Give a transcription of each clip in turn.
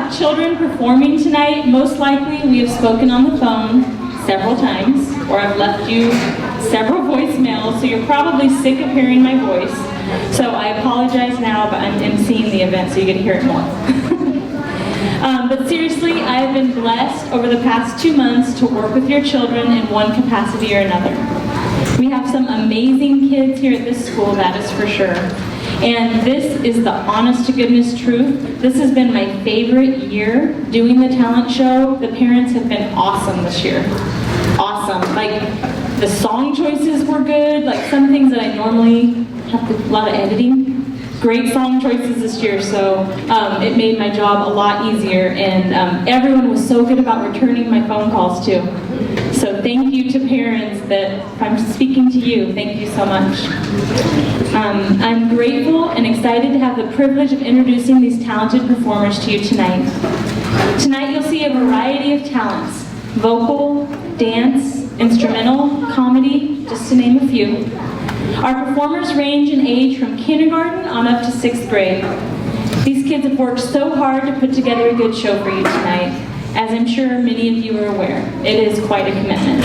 have children performing tonight, most likely we have spoken on the phone several times, or I've left you several voicemails, so you're probably sick of hearing my voice. So I apologize now, but I'm emceeing the event so you get to hear it more. But seriously, I have been blessed over the past 2 months to work with your children in one capacity or another. We have some amazing kids here at this school, that is for sure. And this is the honest to goodness truth. This has been my favorite year doing the talent show. The parents have been awesome this year. Awesome. Like, the song choices were good. Like, some things that I normally have to, a lot of editing. Great song choices this year, so it made my job a lot easier, and everyone was so good about returning my phone calls too. So thank you to parents that, if I'm speaking to you, thank you so much. I'm grateful and excited to have the privilege of introducing these talented performers to you tonight. Tonight you'll see a variety of talents: vocal, dance, instrumental, comedy, just to name a few. Our performers range in age from kindergarten on up to 6th grade. These kids have worked so hard to put together a good show for you tonight, as I'm sure many of you are aware. It is quite a commitment.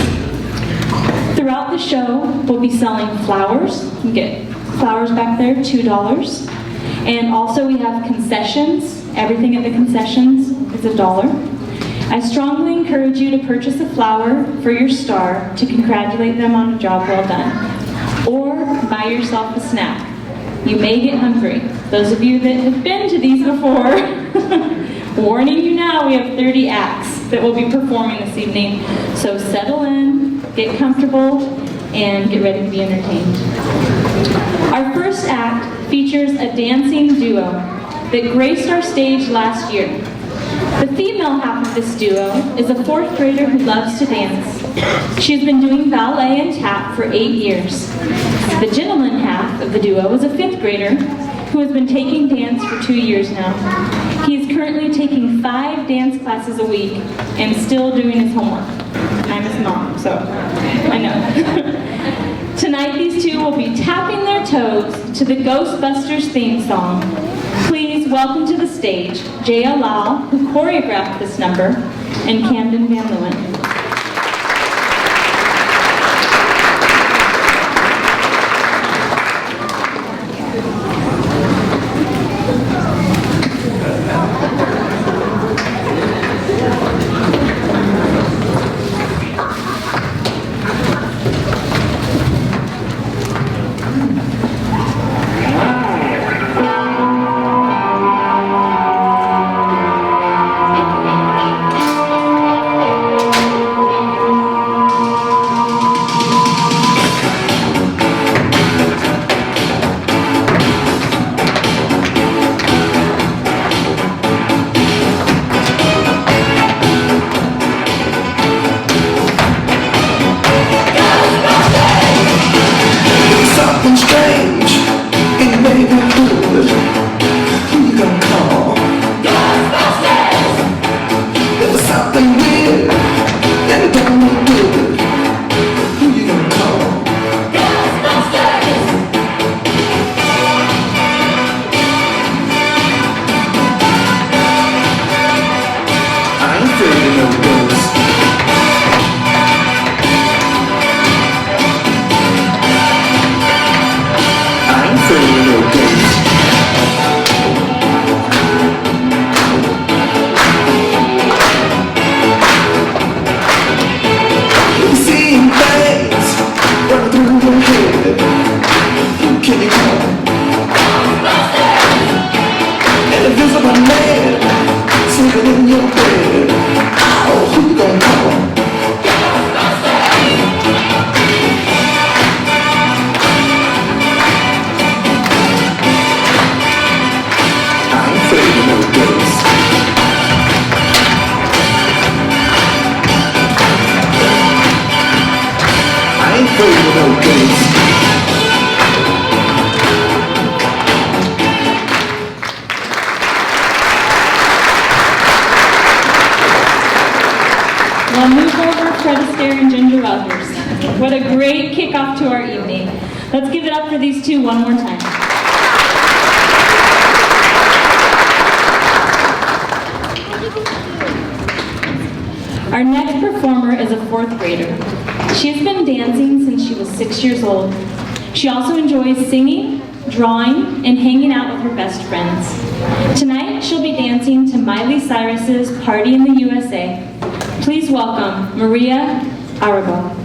Throughout the show, we'll be selling flowers. You can get flowers back there, $2. And also we have concessions. Everything at the concessions is $1. I strongly encourage you to purchase a flower for your star to congratulate them on a job well done. Or buy yourself a snack. You may get hungry. Those of you that have been to these before, warning you now, we have 30 acts that will be performing this evening. So settle in, get comfortable, and get ready to be entertained. Our first act features a dancing duo that graced our stage last year. The female half of this duo is a 4th grader who loves to dance. She has been doing ballet and tap for 8 years. The gentleman half of the duo is a 5th grader who has been taking dance for 2 years now. He is currently taking 5 dance classes a week and still doing his homework. I'm his mom, so I know. Tonight these two will be tapping their toes to the Ghostbusters theme song. Please welcome to the stage Jaya Lal, who choreographed this number, and Camden Van Leeuwen. What a great kickoff to our evening. Let's give it up for these two one more time. Our next performer is a fourth grader. She has been dancing since she was 6 years old. She also enjoys singing, drawing, and hanging out with her best friends. Tonight, she'll be dancing to Miley Cyrus's Party in the USA. Please welcome Maria Arago.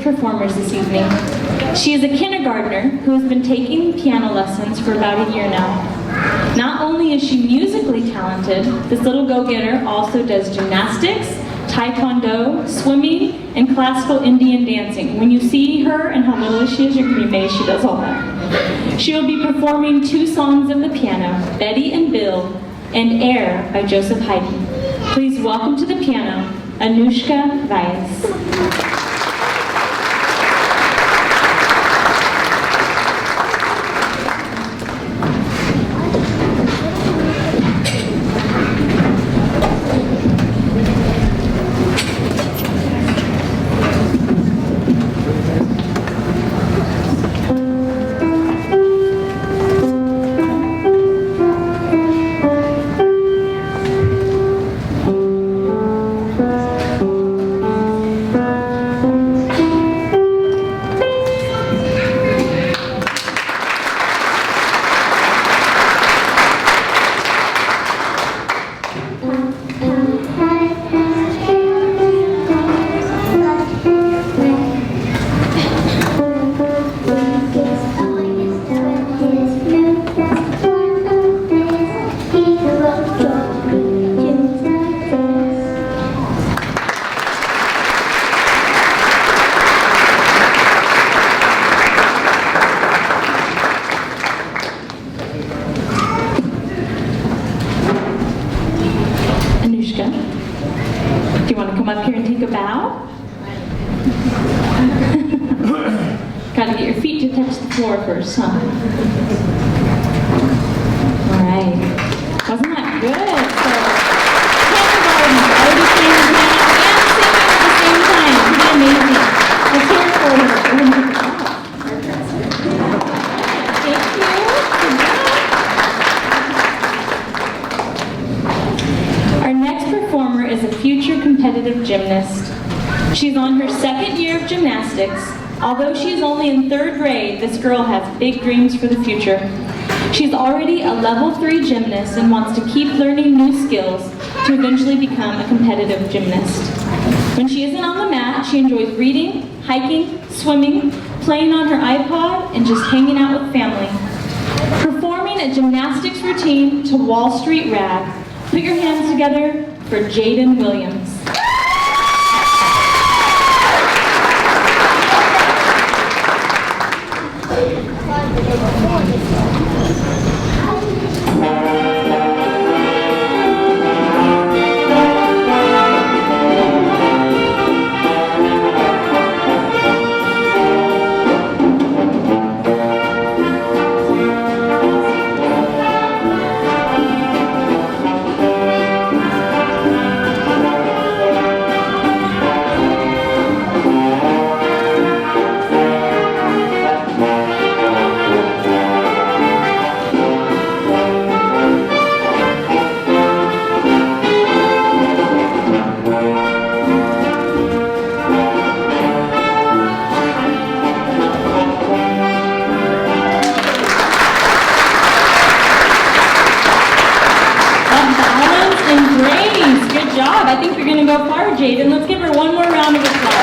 Performers this evening. She is a kindergartner who has been taking piano lessons for about a year now. Not only is she musically talented, this little go-getter also does gymnastics, taekwondo, swimming, and classical Indian dancing. When you see her and how little she is, you're going to be amazed she does all that. She will be performing 2 songs of the piano, Betty and Bill, and Air by Joseph Haydn. Please welcome to the piano, Anushka Vyas. up here and take a bow. Gotta get your feet to touch the floor first, huh? All right. Wasn't that good? So, kindergarten, already playing the piano and singing at the same time. Pretty amazing. Let's hear it for her. Go ahead and take a bow. Thank you. Good job. gymnast. She's on her second year of gymnastics. Although she is only in 3rd grade, this girl has big dreams for the future. She's already a level 3 gymnast and wants to keep learning new skills to eventually become a competitive gymnast. When she isn't on the mat, she enjoys reading, hiking, swimming, playing on her iPod, and just hanging out with family. Performing a gymnastics routine to Wall Street Rag. Put your hands together for Jaden Williams. I think you're going to go far, Jaden. Let's give her one more round of applause.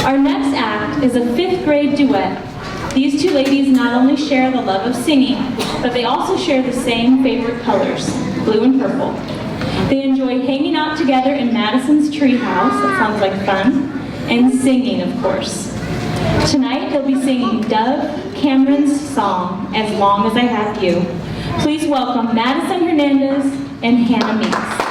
Our next act is a 5th grade duet. These two ladies not only share the love of singing, but they also share the same favorite colors, blue and purple. They enjoy hanging out together in Madison's treehouse, that sounds like fun, and singing, of course. Tonight, they'll be singing Dove Cameron's song, As Long As I Have You. Please welcome Madison Hernandez and Hannah Meeks.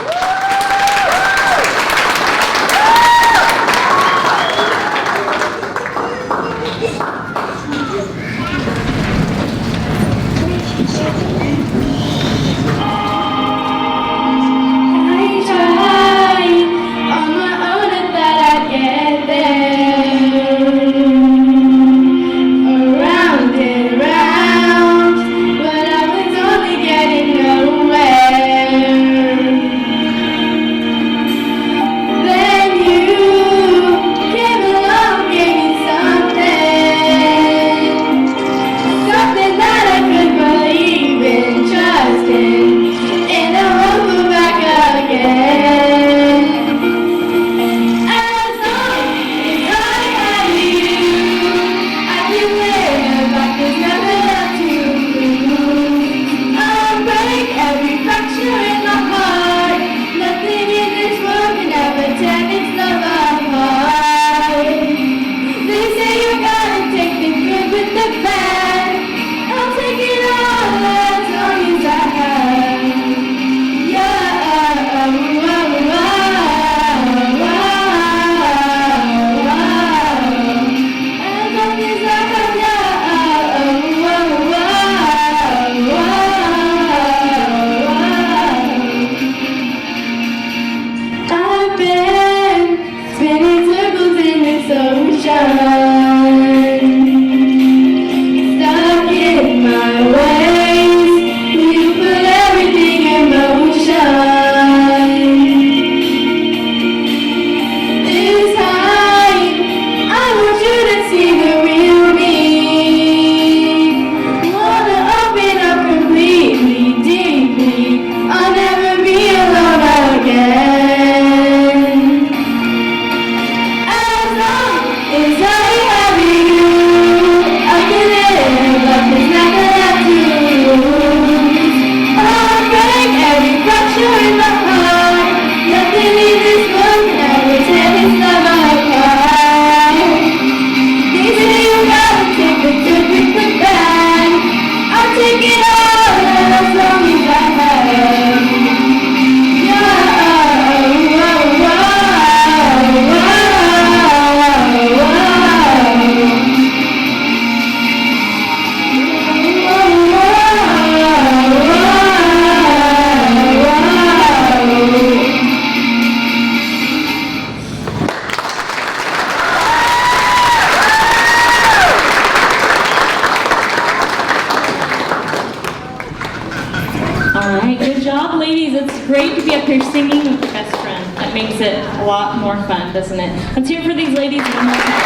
a lot more fun, doesn't it? Let's hear it for these ladies one more time.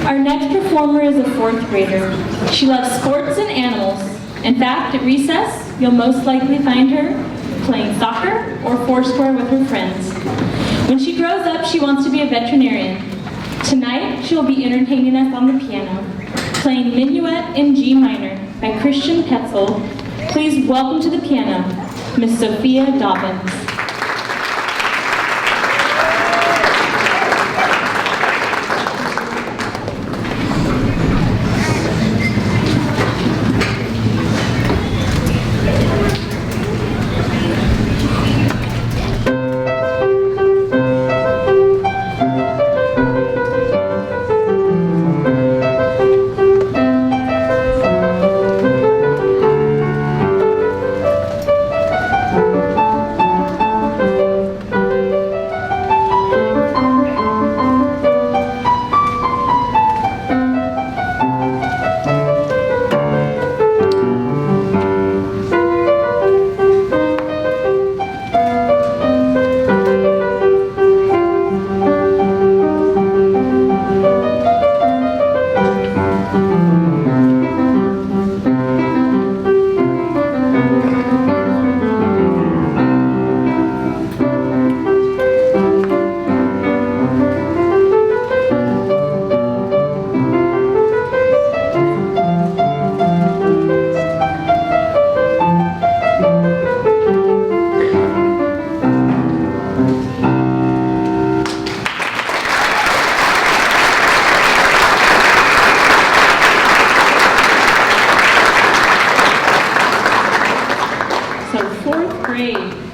Our next performer is a 4th grader. She loves sports and animals. In fact, at recess, you'll most likely find her playing soccer or foursquare with her friends. When she grows up, she wants to be a veterinarian. Tonight, she will be entertaining us on the piano, playing Minuet in G minor by Christian Petzold. Please welcome to the piano, Miss Sophia Dobbins.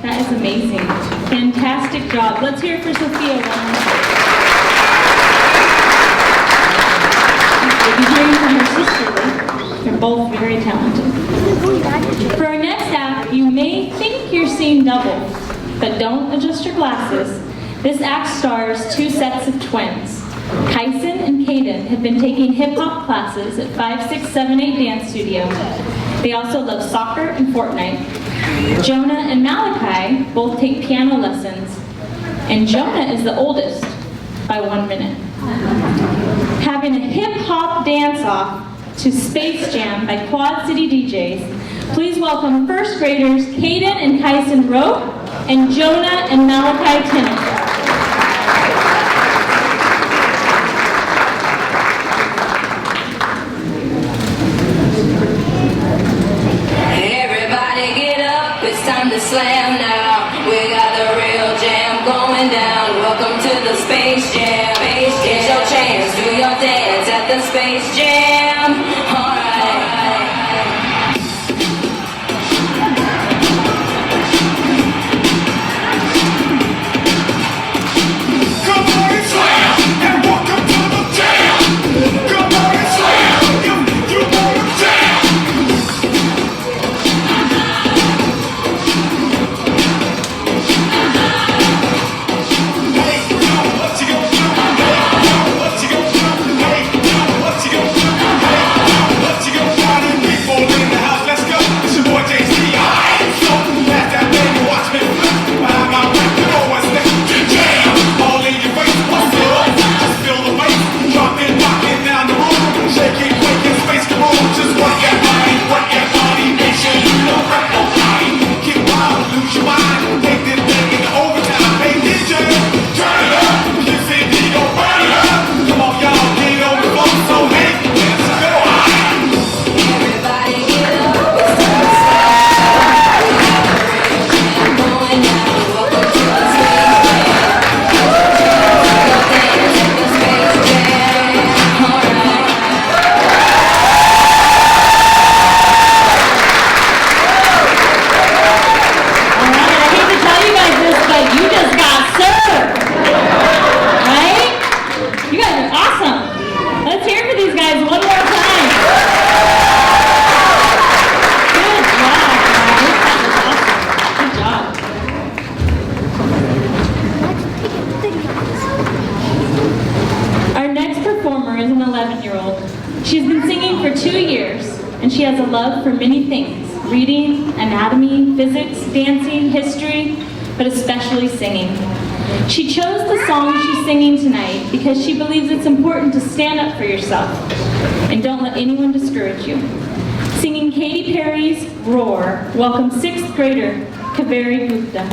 That is amazing. Fantastic job. Let's hear it for Sophia one more time. We'll be hearing from her sister. They're both very talented. For our next act, you may think you're seeing double, but don't adjust your glasses. This act stars 2 sets of twins. Kyson and Kaden have been taking hip-hop classes at 5678 Dance Studio. They also love soccer and Fortnite. Jonah and Malachi both take piano lessons, and Jonah is the oldest by 1 minute. Having a hip-hop dance-off to Space Jam by Quad City DJs, please welcome 1st graders Kaden and Kyson Rope and Jonah and Malachi Tennant. Slam now, we got the real jam going down. Welcome to the Space Jam. Here's your chance, do your dance at the Space Jam. Alright. Come on and slam, and welcome to the jam. Come on and slam, you wanna jam. What you gonna do? love for many things: reading, anatomy, physics, dancing, history, but especially singing. She chose the song she's singing tonight because she believes it's important to stand up for yourself and don't let anyone discourage you. Singing Katy Perry's Roar, welcome 6th grader Kaveri Gupta.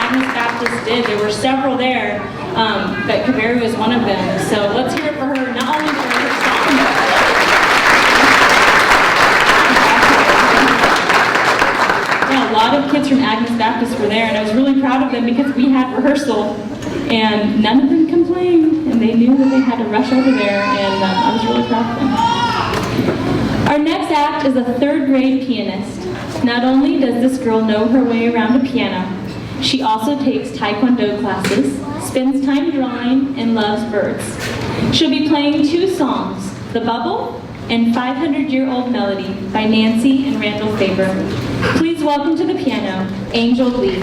Agnes Baptist did. There were several there, but Kaveri was one of them. So let's hear it for her, not only for her song. Yeah, a lot of kids from Agnes Baptist were there, and I was really proud of them because we had rehearsal, and none of them complained, and they knew that they had to rush over there, and I was really proud of them. Our next act is a third grade pianist. Not only does this girl know her way around a piano, she also takes Taekwondo classes, spends time drawing, and loves birds. She'll be playing two songs, The Bubble and 500-Year-Old Melody by Nancy and Randall Faber. Please welcome to the piano, Angel Lee.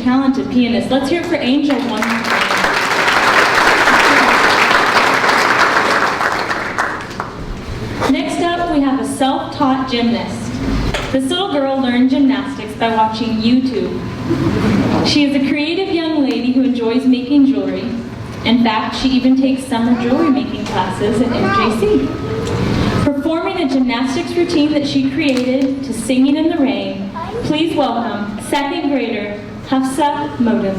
talented pianist. Let's hear it for Angel one more time. Next up, we have a self-taught gymnast. This little girl learned gymnastics by watching YouTube. She is a creative young lady who enjoys making jewelry. In fact, she even takes summer jewelry making classes at MJC. Performing a gymnastics routine that she created to Singing in the Rain, please welcome second grader Hafsa Modem.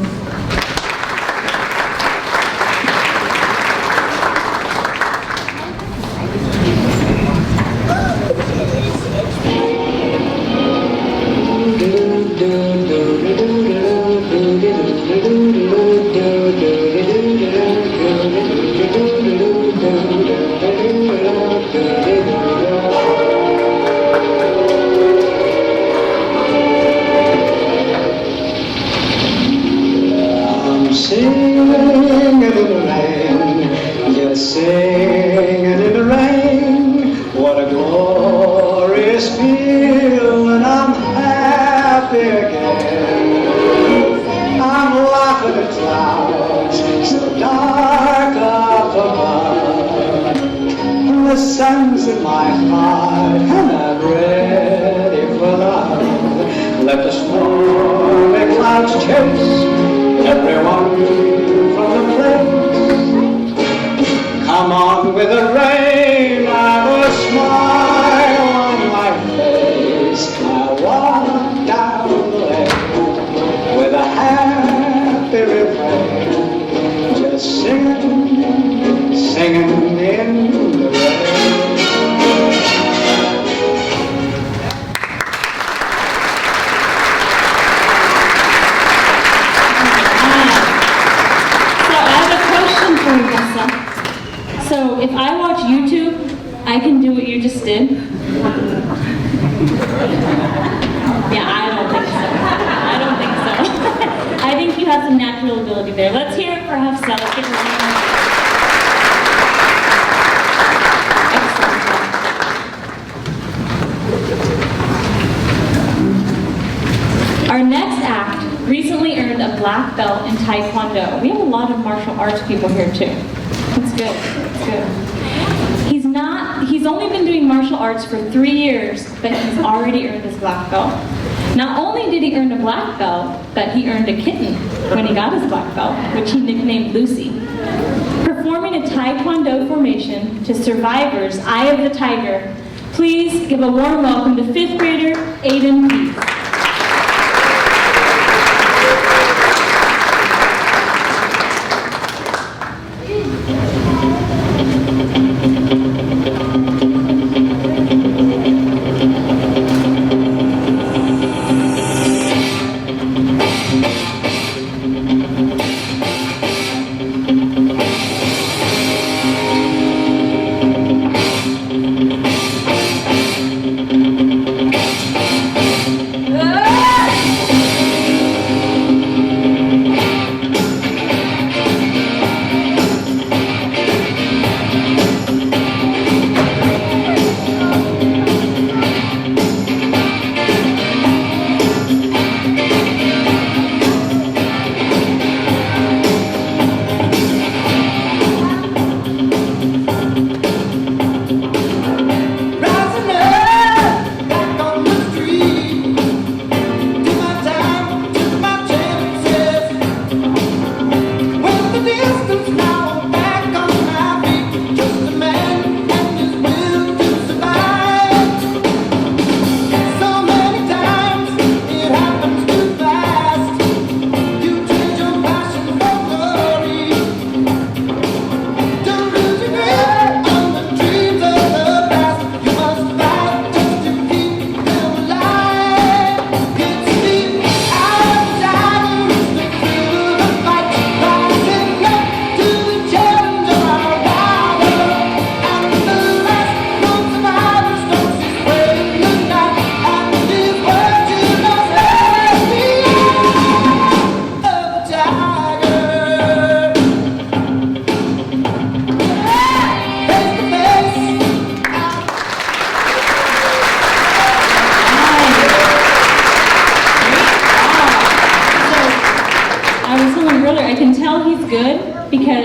Singing in the rain, just singing in the rain. What a glorious feeling, I'm happy again. I'm laughing at clouds so dark up above. The sun's in my heart and I'm ready for love. Let the stormy clouds chase everyone from the place. Come on with the rain, I will smile on my face. I walk down the lane with a happy refrain, just singing, singing in the rain. So if I watch YouTube, I can do what you just did? Yeah, I don't think so. I don't think so. I think you have some natural ability there. Let's hear it for Hafsa. Let's give her a hand. Excellent. Our next act recently earned a black belt in Taekwondo. We have a lot of martial arts people here too. That's good. That's good. He's only been doing martial arts for 3 years, but he's already earned his black belt. Not only did he earn a black belt, but he earned a kitten when he got his black belt, which he nicknamed Lucy. Performing a Taekwondo formation to Survivor's Eye of the Tiger, please give a warm welcome to 5th grader Aiden Peace.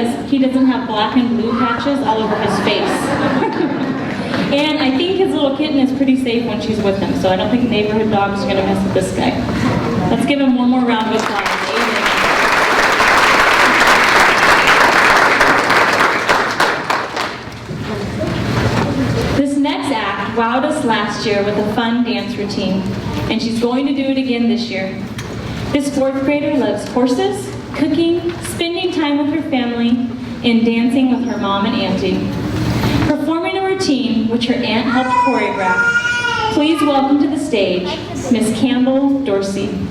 because he doesn't have black and blue patches all over his face. And I think his little kitten is pretty safe when she's with him, so I don't think neighborhood dogs are going to mess with this guy. Let's give him one more round of applause. This next act wowed us last year with a fun dance routine, and she's going to do it again this year. This fourth grader loves horses, cooking, spending time with her family, and dancing with her mom and auntie. Performing a routine which her aunt helped choreograph, please welcome to the stage Miss Campbell Dorsey.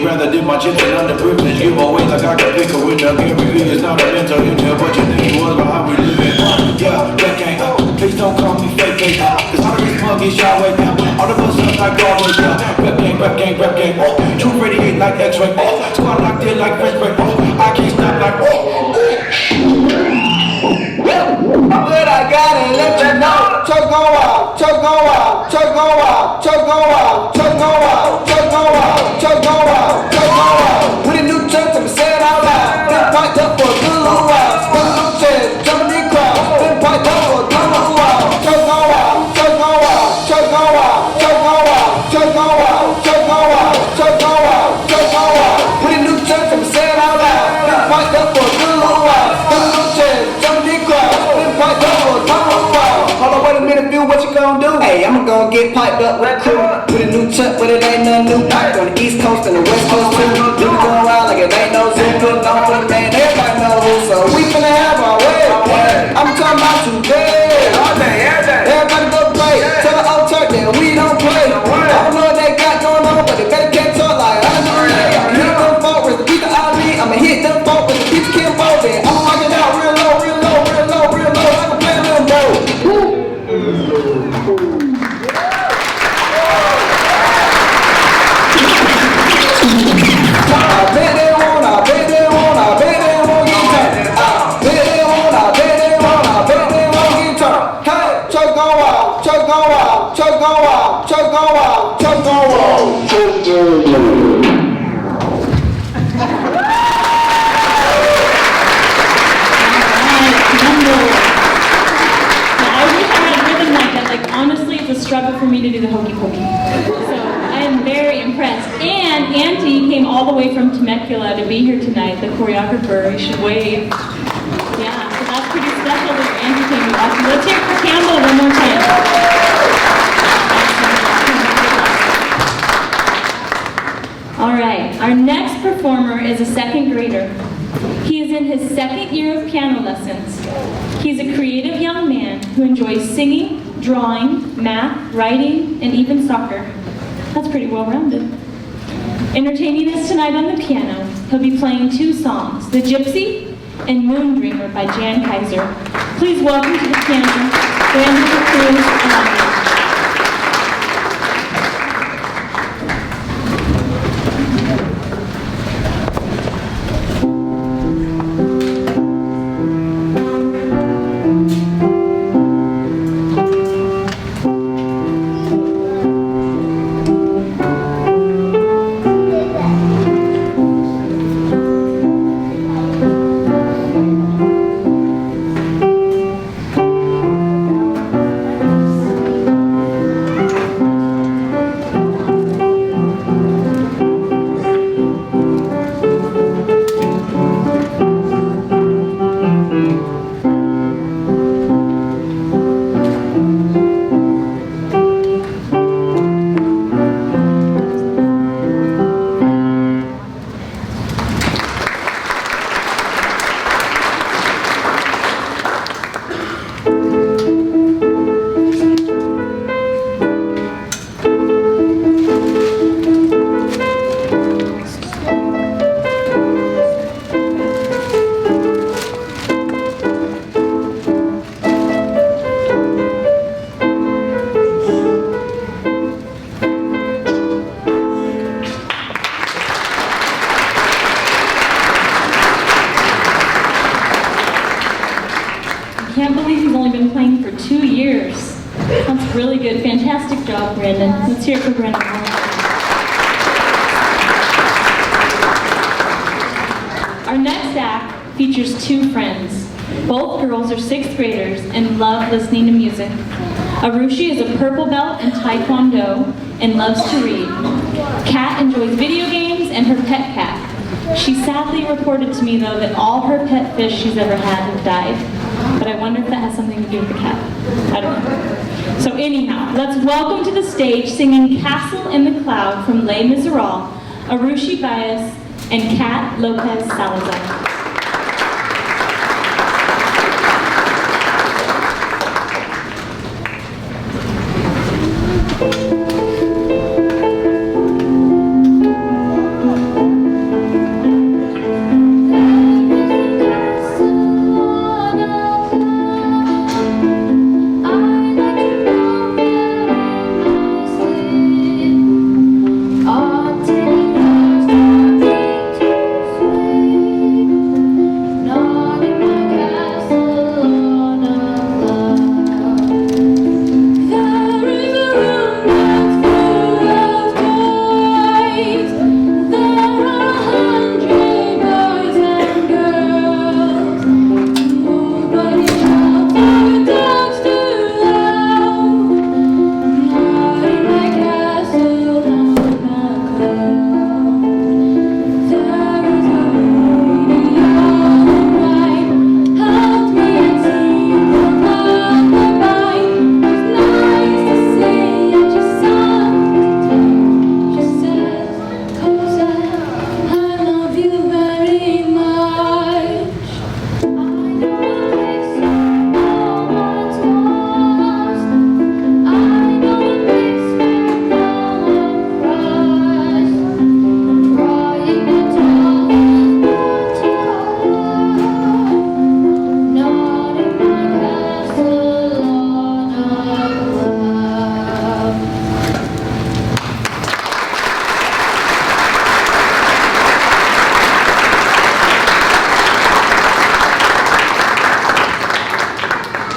Rather did my chips and underprivileged. Give away like I could pick a winner. Everything is not a mental injury, but you think it was about how we live it. Yeah, that gang. Please don't call me fake case. Cause all of these monkeys shy way now. All of us up like always. Rap gang, rap gang, rap gang. Oh, truth radiate like X-ray. Oh, squad locked in like French break. Oh, I can't stop like but I gotta let you know. Choke go out, choke go out, choke go out, choke go out, choke go out, choke go out, choke go out, choke go out. With a new church, I'ma say it out loud. Been piped up for a good little while. Spin some shit, jumping in crowds. Been piped up for a good little while. Choke go out, choke go out, choke go out, choke go out, choke go out, choke go out, choke go out, choke go out. With a new church, I'ma say it out loud. Been piped up for a good little while. Spin some shit, jumping in crowds. Been piped up for a good little while. Hold on, wait a minute, Phil, what you gonna do? Hey, I'ma go get piped up with a crew. With a new chuck, but it ain't nothing new. On the East Coast and the West Coast too. Do it going around like it ain't no zoo. Put it on for the man, everybody know who. So we finna have our way. I'm talking about today. All day, every day. Everybody go play. Tell the old turk that we don't play. I don't know what they got going on, but they better can't talk like I know that. I'ma hit them folk with the beat the Ali. I'ma hit them folk with the beat the Kim Bowden. I'ma rock it out real low, real low, real low, real low. I'ma play a little bow. Struggle for me to do the hokey pokey. So I am very impressed. And Auntie came all the way from Temecula to be here tonight, the choreographer. You should wave. Yeah, so that's pretty special that Auntie came to watch. Let's hear it for Campbell one more time. All right, our next performer is a second grader. He is in his second year of piano lessons. He's a creative young man who enjoys singing, drawing, math, writing, and even soccer. That's pretty well-rounded. Entertaining us tonight on the piano, he'll be playing two songs, The Gypsy and Moon Dreamer by Jan Kaiser. Please welcome to the piano, Brandon Cruz and Agnes. can't believe he's only been playing for 2 years. That's really good. Fantastic job, Brandon. Let's hear it for Brandon. Our next act features 2 friends. Both girls are 6th graders and love listening to music. Arushi is a purple belt in Taekwondo and loves to read. Kat enjoys video games and her pet cat. She sadly reported to me, though, that all her pet fish she's ever had have died. But I wonder if that has something to do with the cat. I don't know. So anyhow, let's welcome to the stage, singing Castle in the Cloud from Les Miserables, Arushi Bias and Kat Lopez Salazar.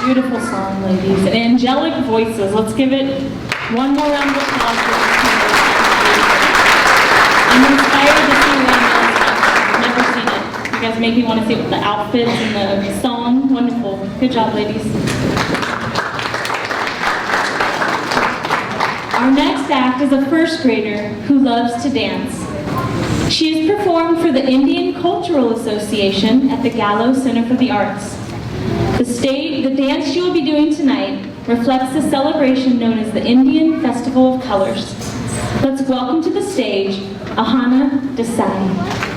Beautiful song, ladies, and angelic voices. Let's give it one more round of applause for this team. I'm inspired to see Randall's. I've never seen it. You guys make me want to see the outfits and the song. Wonderful. Good job, ladies. Our next act is a 1st grader who loves to dance. She has performed for the Indian Cultural Association at the Gallo Center for the Arts. The dance she will be doing tonight reflects the celebration known as the Indian Festival of Colors. Let's welcome to the stage Ahana Desai.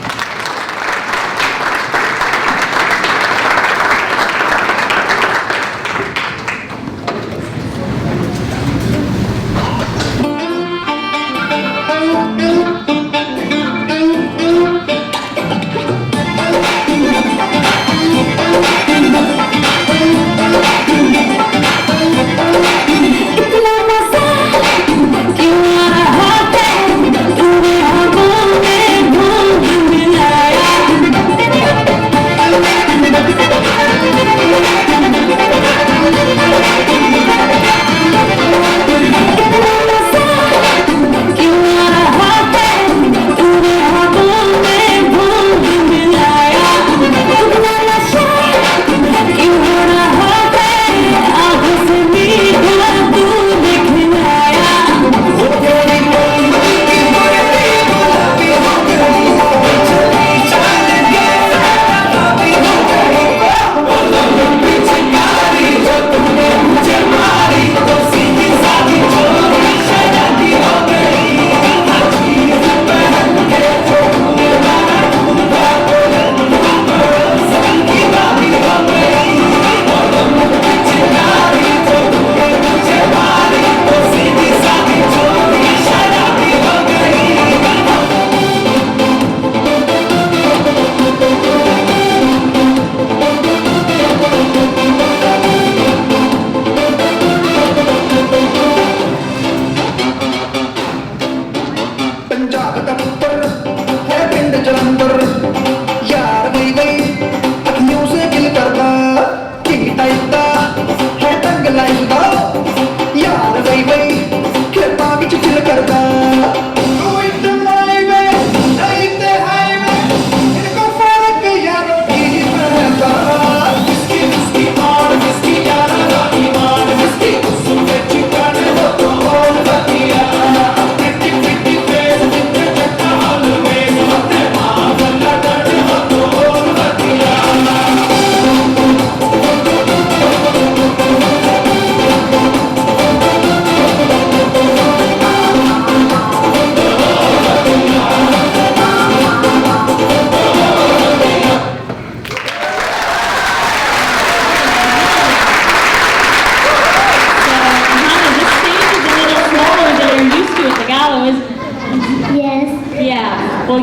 You are a hot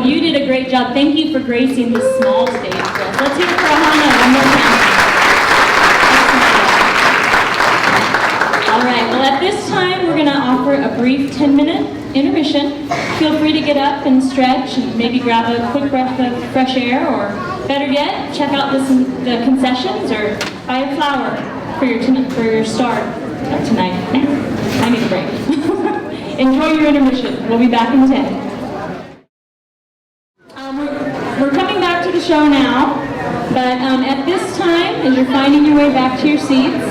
you did a great job. Thank you for gracing this small stage for us. Let's hear it for Ahana one more time. All right, well at this time we're going to offer a brief 10-minute intermission. Feel free to get up and stretch and maybe grab a quick breath of fresh air, or better yet, check out the concessions or buy a flower for your start tonight. I need a break. Enjoy your intermission. We'll be back in 10. We're coming back to the show now, but at this time, as you're finding your way back to your seats,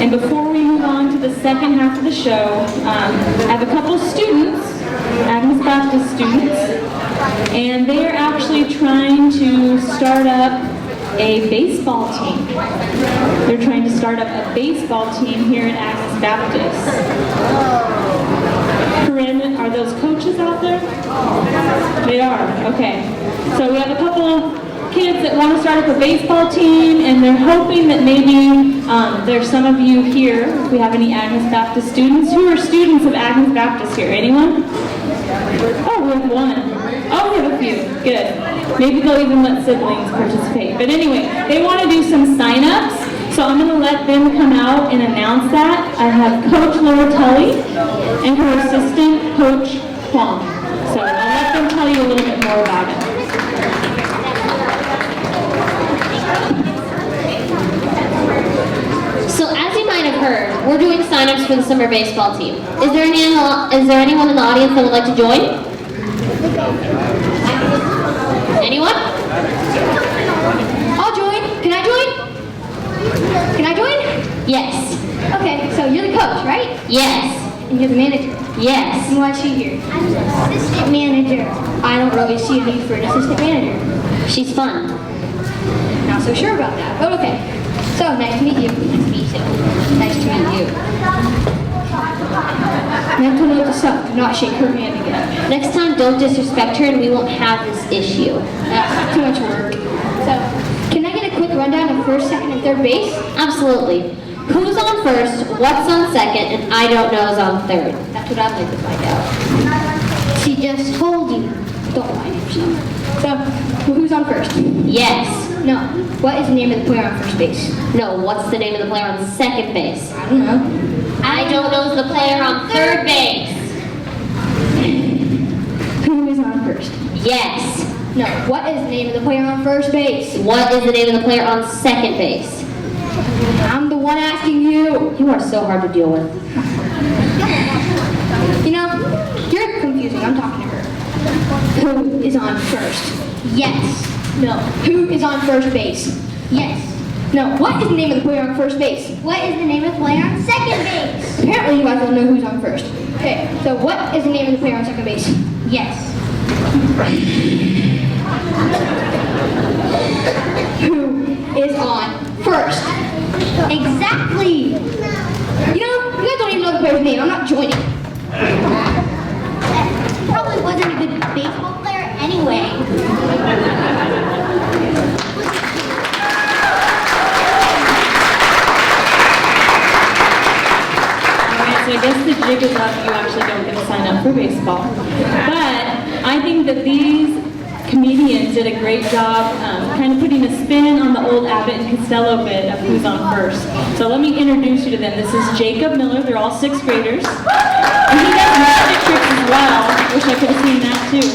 and before we move on to the second half of the show, I have a couple students, Agnes Baptist students, and they are actually trying to start up a baseball team. They're trying to start up a baseball team here at Agnes Baptist. Corinne, are those coaches out there? They are, okay. So we have a couple of kids that want to start up a baseball team, and they're hoping that maybe there's some of you here, if we have any Agnes Baptist students. Who are students of Agnes Baptist here? Anyone? Oh, we have one. Oh, we have a few. Good. Maybe they'll even let siblings participate. But anyway, they want to do some sign-ups, so I'm going to let them come out and announce that. I have Coach Laura Tully and her assistant, Coach Kwong. So I'll let them tell you a little bit more about it. So as you might have heard, we're doing sign-ups for the summer baseball team. Is there anyone in the audience that would like to join? Anyone? I'll join. Can I join? Can I join? Yes. Okay, so you're the coach, right? Yes. And you're the manager. Yes. And why's she here? I'm the assistant manager. I don't really see a need for an assistant manager. She's fun. Not so sure about that, but okay. So, nice to meet you. Nice to meet you. Nice to meet you. Mental note to self, do not shake her hand again. Next time, don't disrespect her and we won't have this issue. That's too much work. So, can I get a quick rundown of first, second, and third base? Absolutely. Who's on first, what's on second, and I don't know is on third. That's what I'd like to find out. She just told you. Don't lie to yourself. So, who's on first? Yes. No. What is the name of the player on first base? No, what's the name of the player on second base? I don't know. I don't know is the player on third base. Who is on first? Yes. No. What is the name of the player on first base? What is the name of the player on second base? I'm the one asking you. You are so hard to deal with. You know, you're confusing. I'm talking to her. Who is on first? Yes. No. Who is on first base? Yes. No. What is the name of the player on first base? What is the name of the player on second base? Apparently you guys don't know who's on first. Okay, so what is the name of the player on second base? Yes. Who is on first? Exactly. You know, you guys don't even know the player's name. I'm not joining. Probably wasn't a good baseball player anyway. So I guess the jig is up, you actually don't get to sign up for baseball. But I think that these comedians did a great job kind of putting a spin on the old Abbott and Costello bit of who's on first. So let me introduce you to them. This is Jacob Miller. They're all 6th graders. And he does magic tricks as well. Wish I could have seen that too.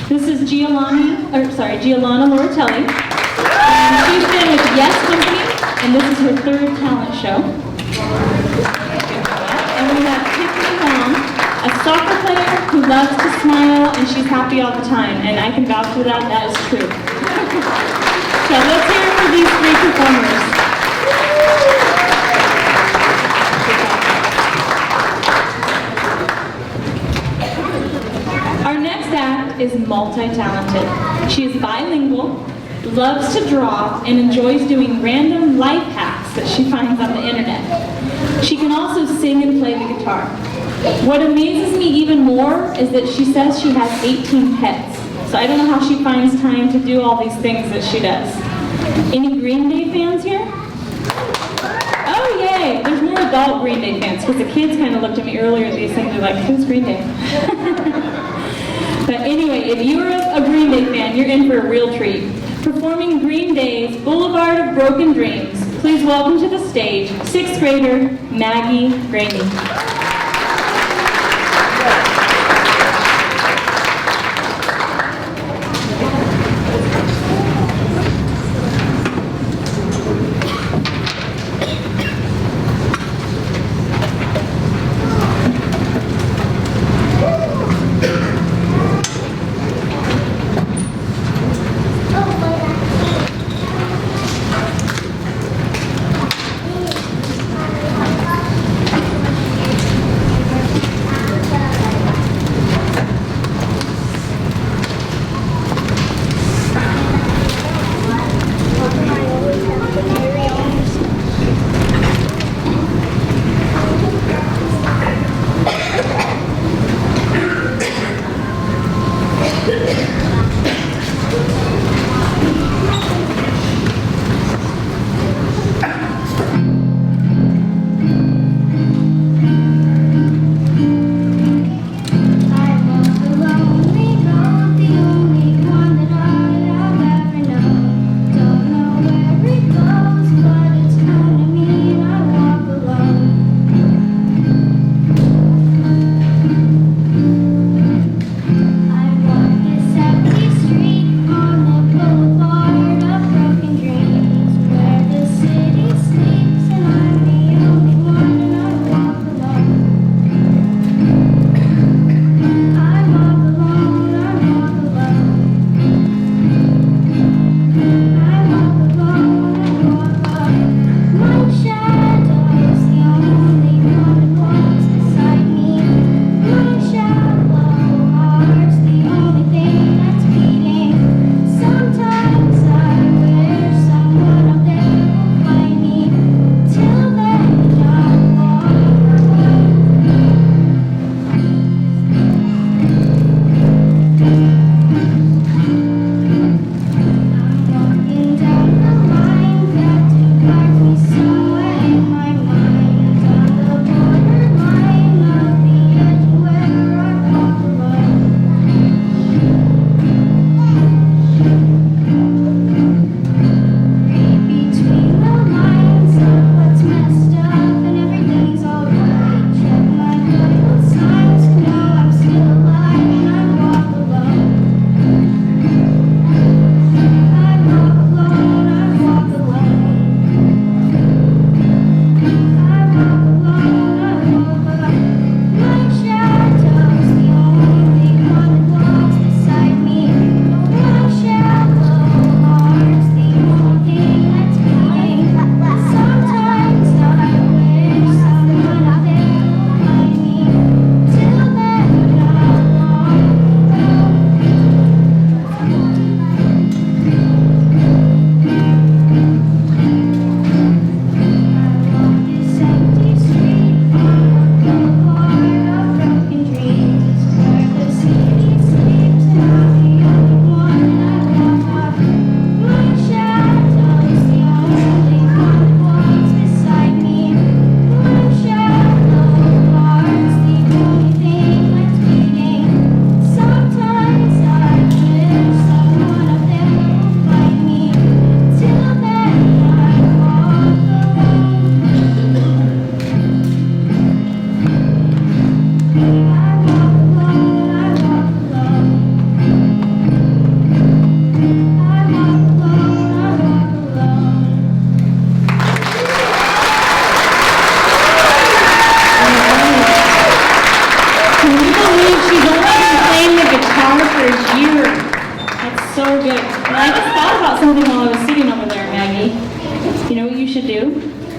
This is Giolana Loratelli. And she's been with Yes Company, and this is her 3rd talent show. And we have Tiffany Long, a soccer player who loves to smile and she's happy all the time. And I can vouch for that, that is true. So let's hear it for these 3 performers. Our next act is multi-talented. She is bilingual, loves to draw, and enjoys doing random life hacks that she finds on the internet. She can also sing and play the guitar. What amazes me even more is that she says she has 18 pets. So I don't know how she finds time to do all these things that she does. Any Green Day fans here? Oh, yay! There's more adult Green Day fans, because the kids kind of looked at me earlier at the assembly like, who's Green Day? But anyway, if you're a Green Day fan, you're in for a real treat. Performing Green Day's Boulevard of Broken Dreams, please welcome to the stage 6th grader Maggie Graney.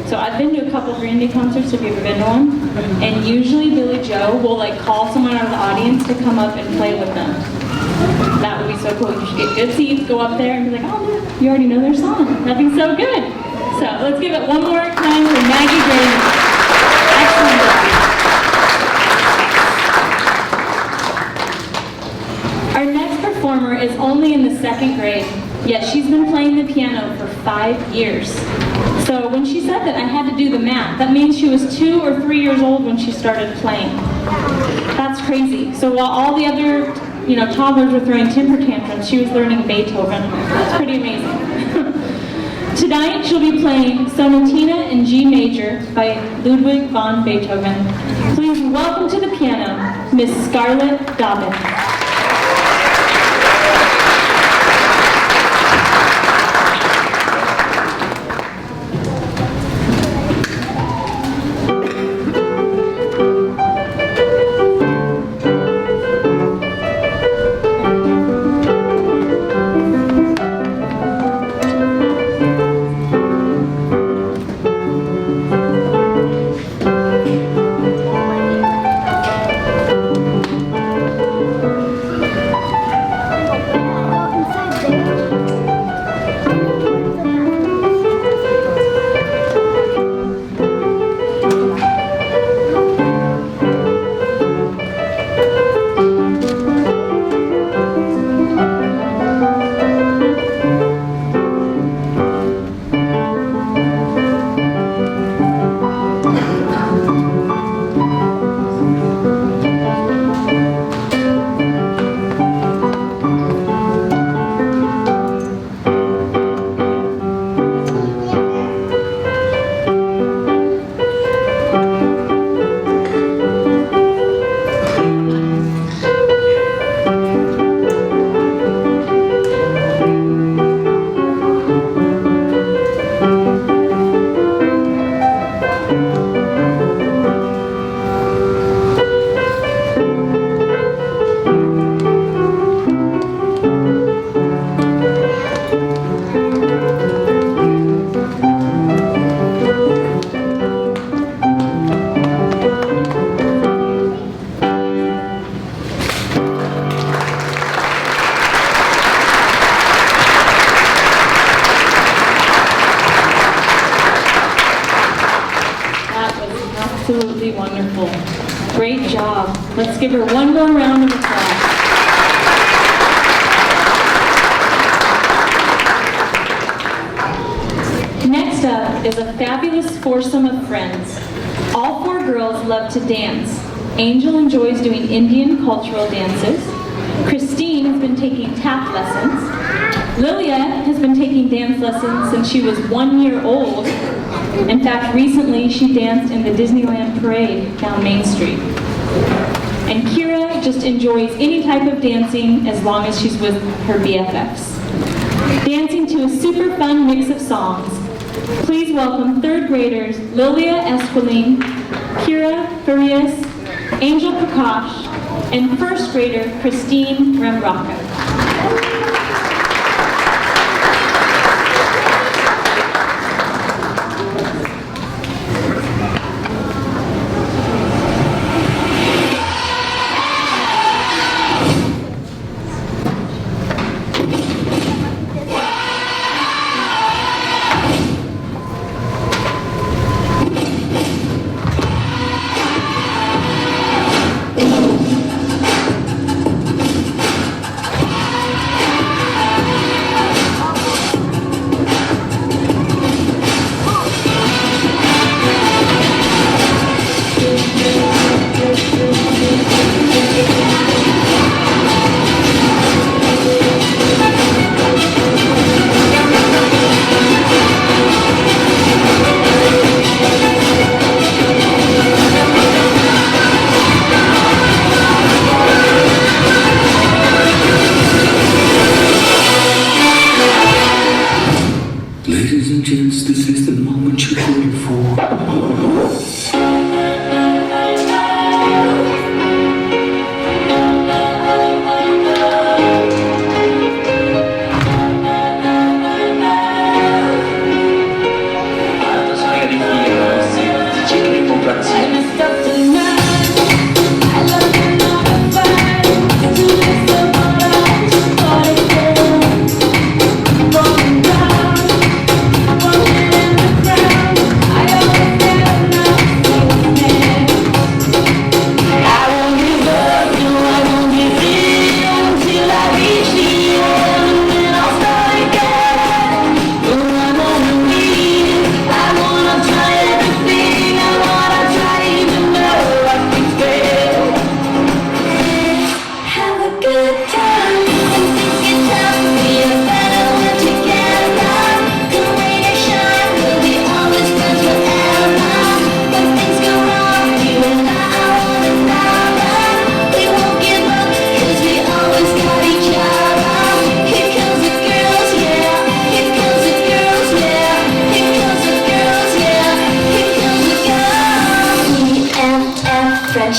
So I've been to a couple Green Day concerts, if you've ever been to one, and usually Billy Joe will like call someone out of the audience to come up and play with them. That would be so cool. You should get good seats, go up there and be like, oh look, you already know their song. That'd be so good. So let's give it one more time for Maggie Graney. Excellent job. Our next performer is only in the 2nd grade, yet she's been playing the piano for 5 years. So when she said that, I had to do the math. That means she was 2 or 3 years old when she started playing. That's crazy. So while all the other toddlers were throwing temper tantrums, she was learning Beethoven. It's pretty amazing. Tonight, she'll be playing Sonatina in G major by Ludwig van Beethoven. Please welcome to the piano, Miss Scarlett Dobbin. Absolutely wonderful. Great job. Let's give her one more round of applause. Next up is a fabulous foursome of friends. All four girls love to dance. Angel enjoys doing Indian cultural dances. Christine has been taking tap lessons. Lilia has been taking dance lessons since she was 1 year old. In fact, recently she danced in the Disneyland parade down Main Street. And Kira just enjoys any type of dancing as long as she's with her BFFs. Dancing to a super fun mix of songs. Please welcome third graders Lilia Esquiline, Kira Farias, Angel Prakash, and first grader Christine Rambraka. Ladies and gents, this is the moment you've waited for. I always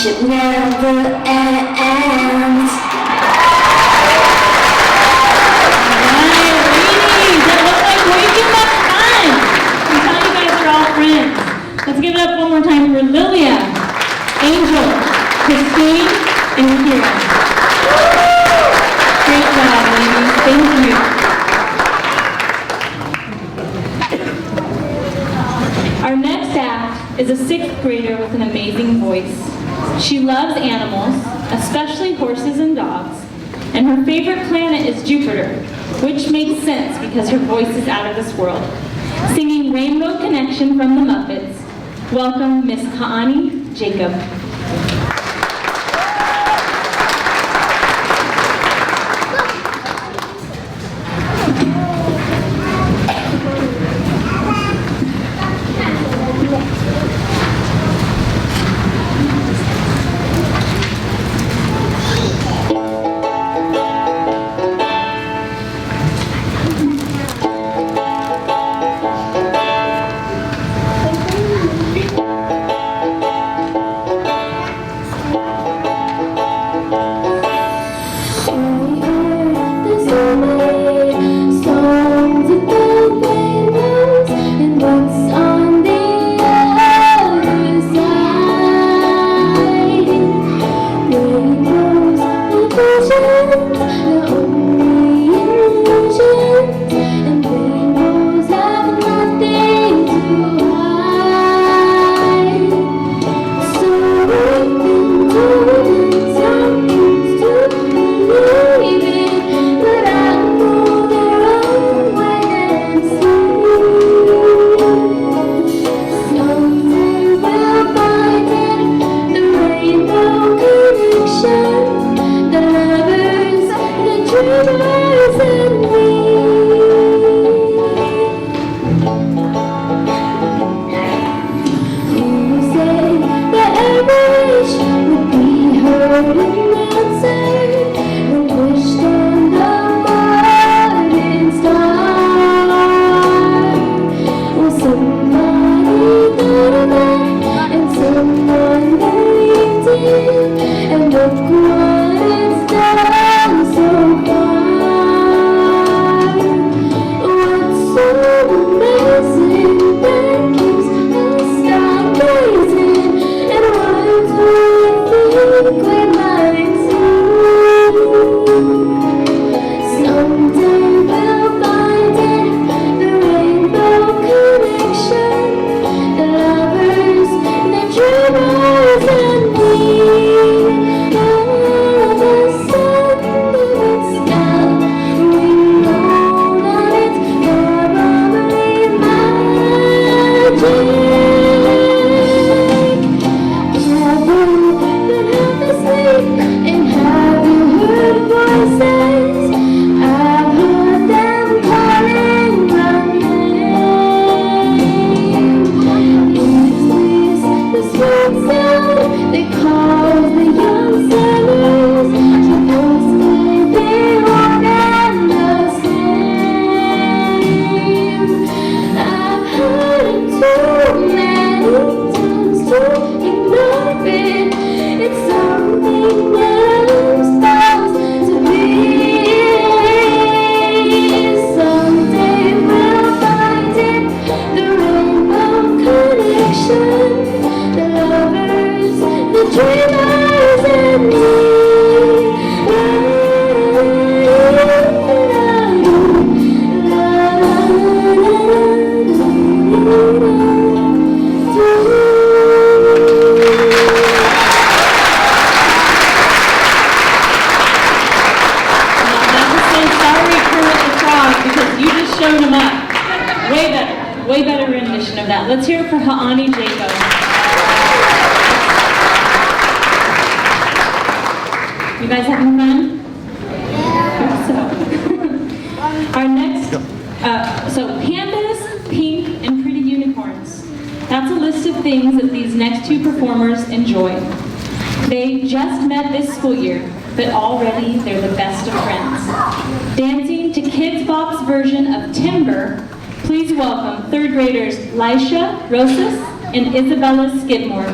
friendship never ends. Let's give it up one more time for Lilia, Angel, Christine, and Kira. Great job, ladies. Thank you. Our next act is a 6th grader with an amazing voice. She loves animals, especially horses and dogs, and her favorite planet is Jupiter, which makes sense because her voice is out of this world. Singing Rainbow Connection from the Muppets, welcome Miss Kaani Jacob. Way better rendition of that. Let's hear it for Kaani Jacob. You guys having fun? So, our next, so pandas, pink, and pretty unicorns. That's a list of things that these next 2 performers enjoy. They just met this school year, but already they're the best of friends. Dancing to Kids Bop's version of Timber, please welcome 3rd graders Lisha Rosas and Isabella Skidmore.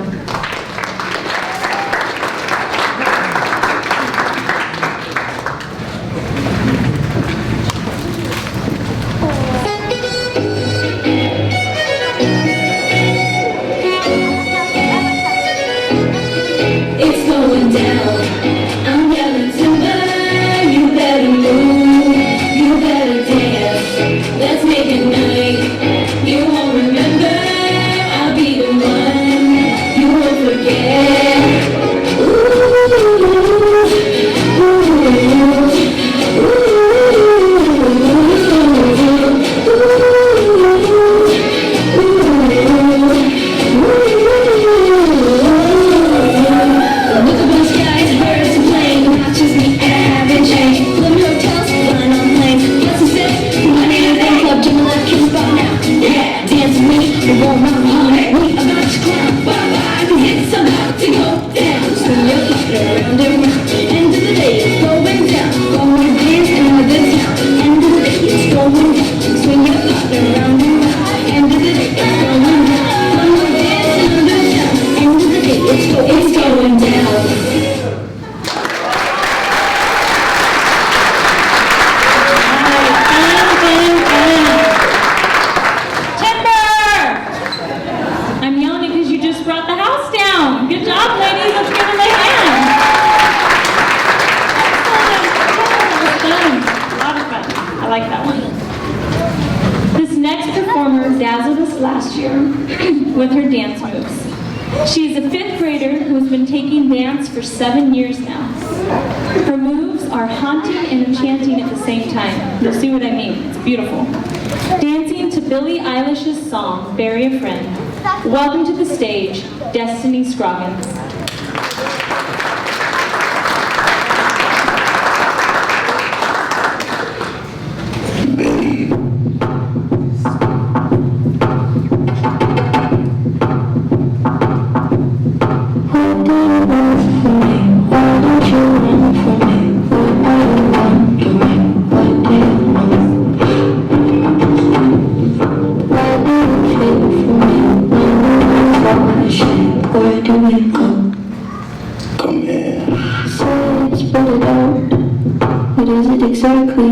It's going down. I'm yelling because you just brought the house down. Good job, ladies. Let's give them a hand. Excellent. A lot of fun. I like that one. This next performer dazzled us last year with her dance moves. She is a 5th grader who has been taking dance for 7 years now. Her moves are haunting and enchanting at the same time. You'll see what I mean. It's beautiful. Dancing to Billie Eilish's song, Bury a Friend. Welcome to the stage, Destiny Scroggins. Where do we go? Come here. So spell it out. What is it exactly?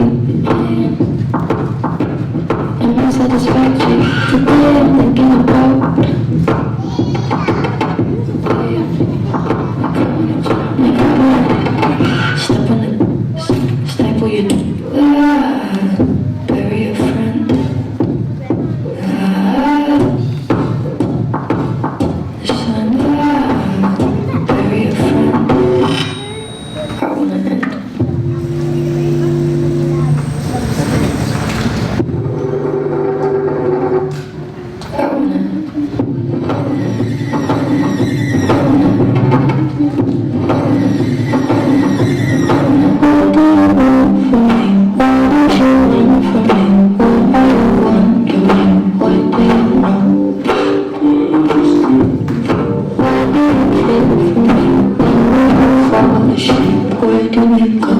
Am I satisfactory? Today I'm thinking about. Step on it. Snipe you do. Bury a friend. Bury a friend. I wanna end. I wanna Where do we go?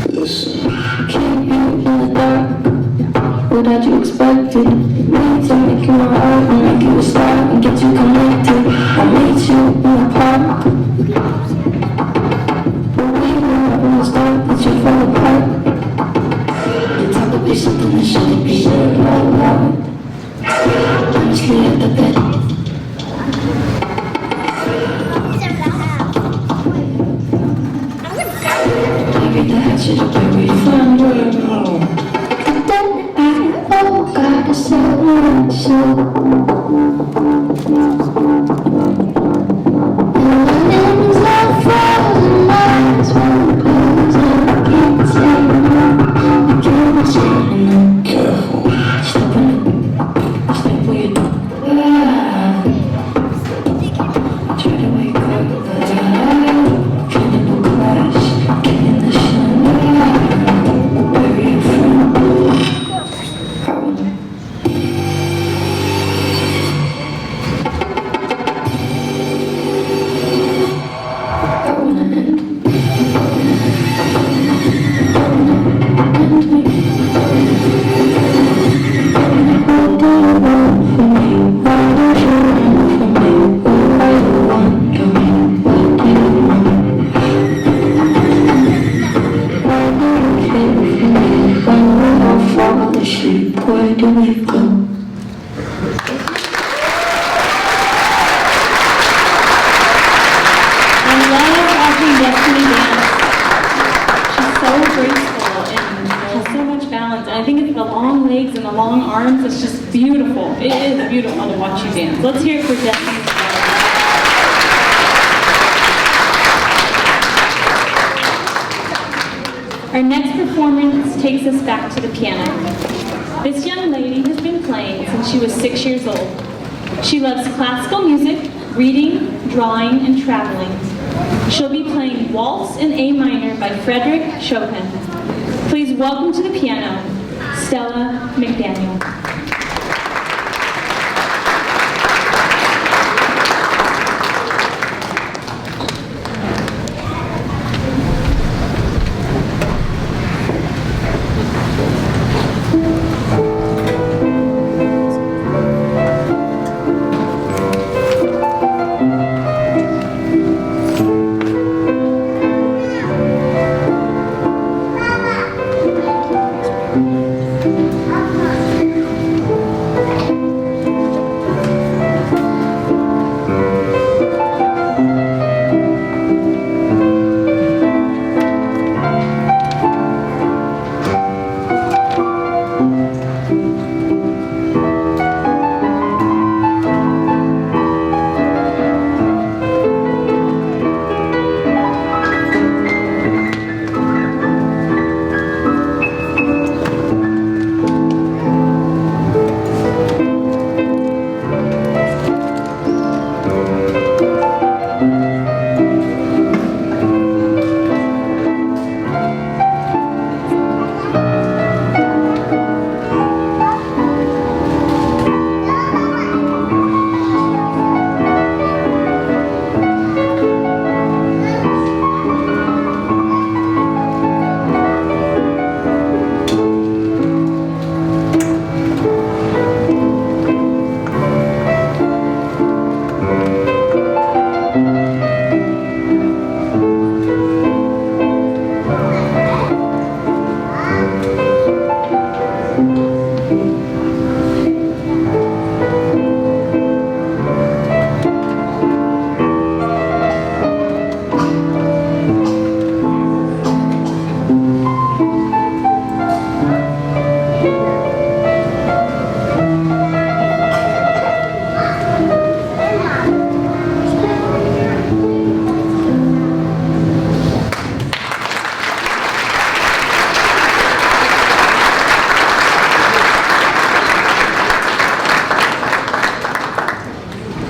Listen. Keep you in the dark. What had you expected? Me to make you my heart and make you a star and get you connected. I'll meet you in the park. But we know from the start that you fall apart. You talk about something that shouldn't be said out loud. Honestly, at the bed. The hatchet of every friend went home. And then I got so much and my name's not frozen, mine's one close and I can't say no. I can't say no. Careful. Step on it. Step where you do. Try to wake up. Feeling no crash. Get in the sun. Bury a friend. I wanna. I wanna end. End me. What do you want from me? Why don't you run from me? What are you wondering? What do you want? Why do you care for me? When we all fall asleep, where do we go? I love watching Destiny dance. She's so graceful and has so much balance. And I think it's the long legs and the long arms. It's just beautiful. It is beautiful to watch you dance. Let's hear it for Destiny. Our next performance takes us back to the piano. This young lady has been playing since she was 6 years old. She loves classical music, reading, drawing, and traveling. She'll be playing Waltz in A minor by Frédéric Chopin. Please welcome to the piano, Stella McDaniel.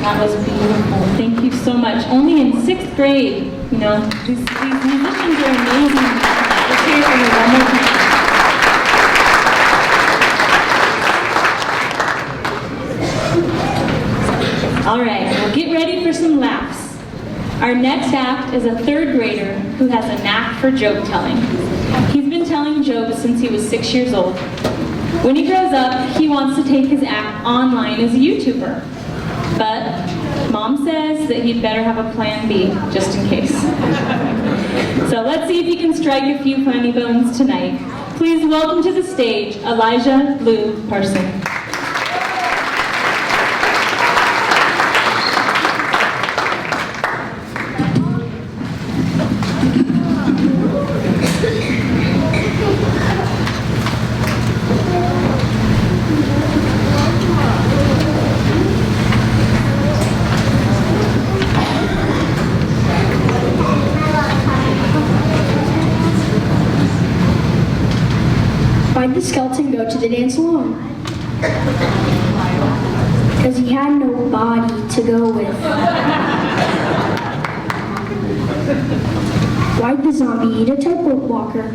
That was beautiful. Thank you so much. Only in 6th grade, you know, these musicians are amazing. Let's hear it for her one more time. All right, well, get ready for some laughs. Our next act is a 3rd grader who has a knack for joke telling. He's been telling jokes since he was 6 years old. When he grows up, he wants to take his act online as a YouTuber. But Mom says that he'd better have a plan B, just in case. So let's see if he can strike a few funny bones tonight. Please welcome to the stage, Elijah Lou Parson. Why'd the skeleton go to the dance alone? Because he had no body to go with. Why'd the zombie eat a tightrope walker?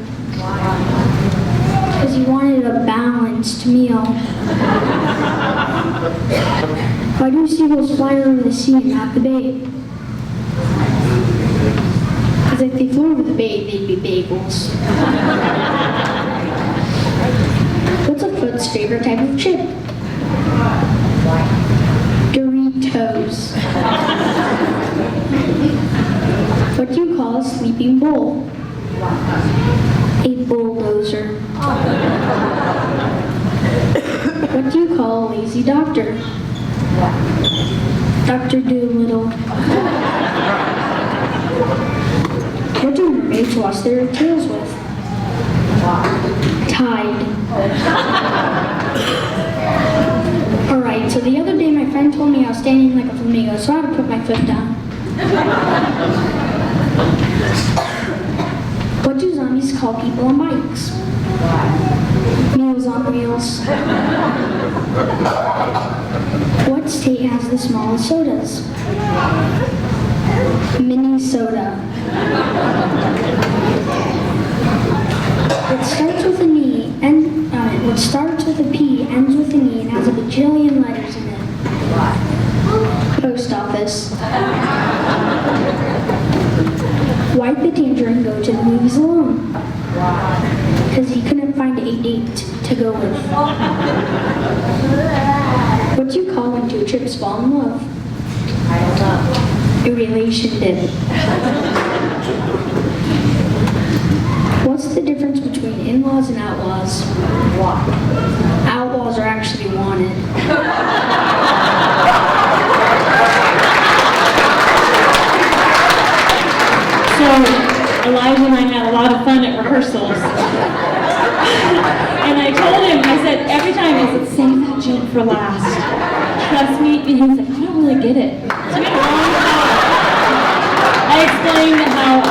Because he wanted a balanced meal. Why do seagulls fly over the sea and not the bay? Because if they flew over the bay, they'd be bagels. What's a foot's favorite type of chip? Doritos. What do you call a sleeping bull? A bulldozer. What do you call a lazy doctor? Dr. Doolittle. What do mermaids wash their tails with? Tide. Alright, so the other day my friend told me I was standing like a flamingo, so I had to put my foot down. What do zombies call people on bikes? Meals on wheels. What state has the smallest sodas? Minnesota. What starts with an E and what starts with a P, ends with an E, and has a bajillion letters in it. Post office. Why'd the tangerine go to the movies alone? Because he couldn't find a date to go with. What do you call when two trips fall in love? A relationship. What's the difference between in-laws and outlaws? Outlaws are actually wanted. So Elijah and I had a lot of fun at rehearsals. And I told him, I said, every time I said, save that joke for last. Trust me. And he was like, I don't really get it. So we had a long talk. I explained how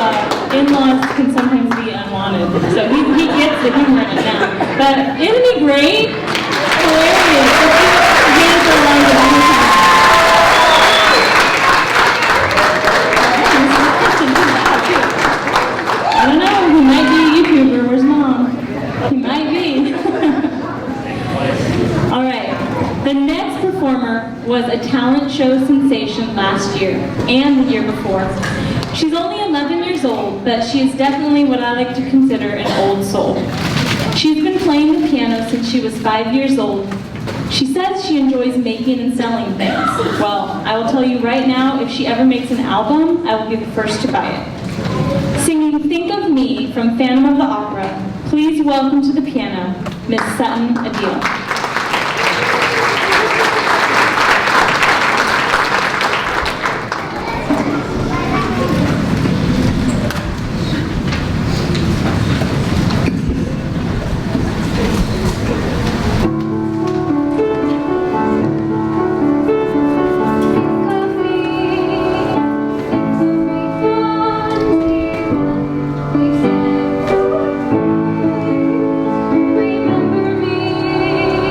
in-laws can sometimes be unwanted. So he gets the humor in it now. But isn't he great? Hilarious. Again, for Elijah one more time. I don't know, he might be a YouTuber. Where's Mom? He might be. All right. The next performer was a talent show sensation last year and the year before. She's only 11 years old, but she is definitely what I like to consider an old soul. She's been playing the piano since she was 5 years old. She says she enjoys making and selling things. Well, I will tell you right now, if she ever makes an album, I will be the first to buy it. Singing Think of Me from Phantom of the Opera, please welcome to the piano, Miss Sutton Adil. Remember me.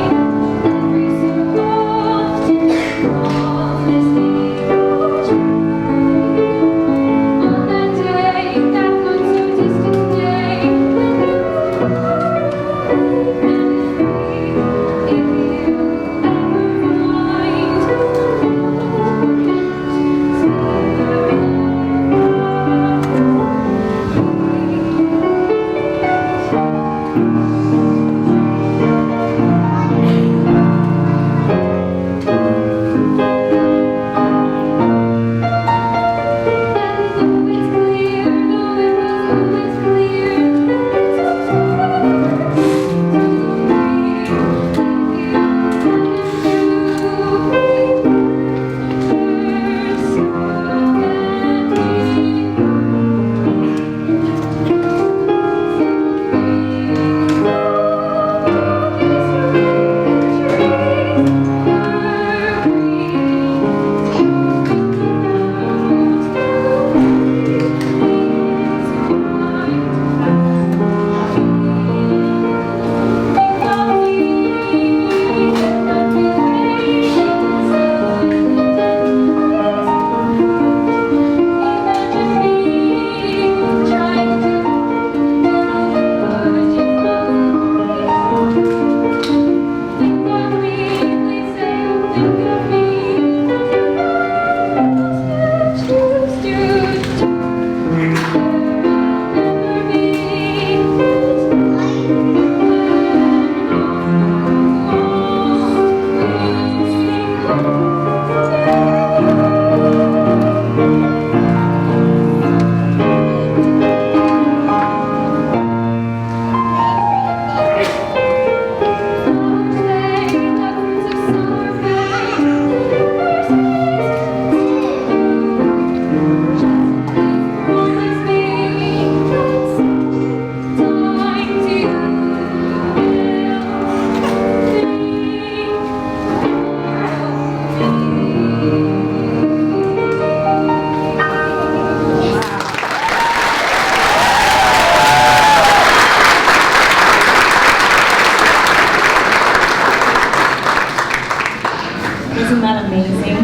amazing.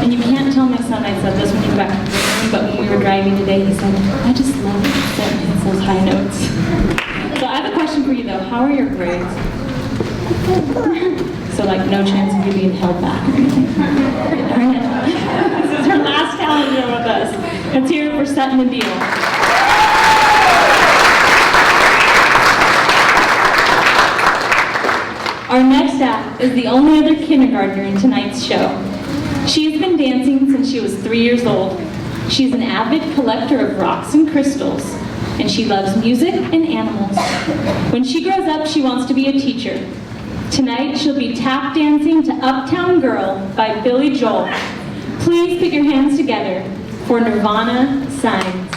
And you can't tell my son I said this when he got back to the room, but when we were driving today, he said, I just love it that it hits those high notes. So I have a question for you though. How are your grades? So like no chance of you being held back or anything. Darn it. This is her last talent show with us. Let's hear it for setting the deal. Our next act is the only other kindergartner in tonight's show. She has been dancing since she was 3 years old. She's an avid collector of rocks and crystals, and she loves music and animals. When she grows up, she wants to be a teacher. Tonight, she'll be tap dancing to Uptown Girl by Billy Joel. Please put your hands together for Nirvana Signs.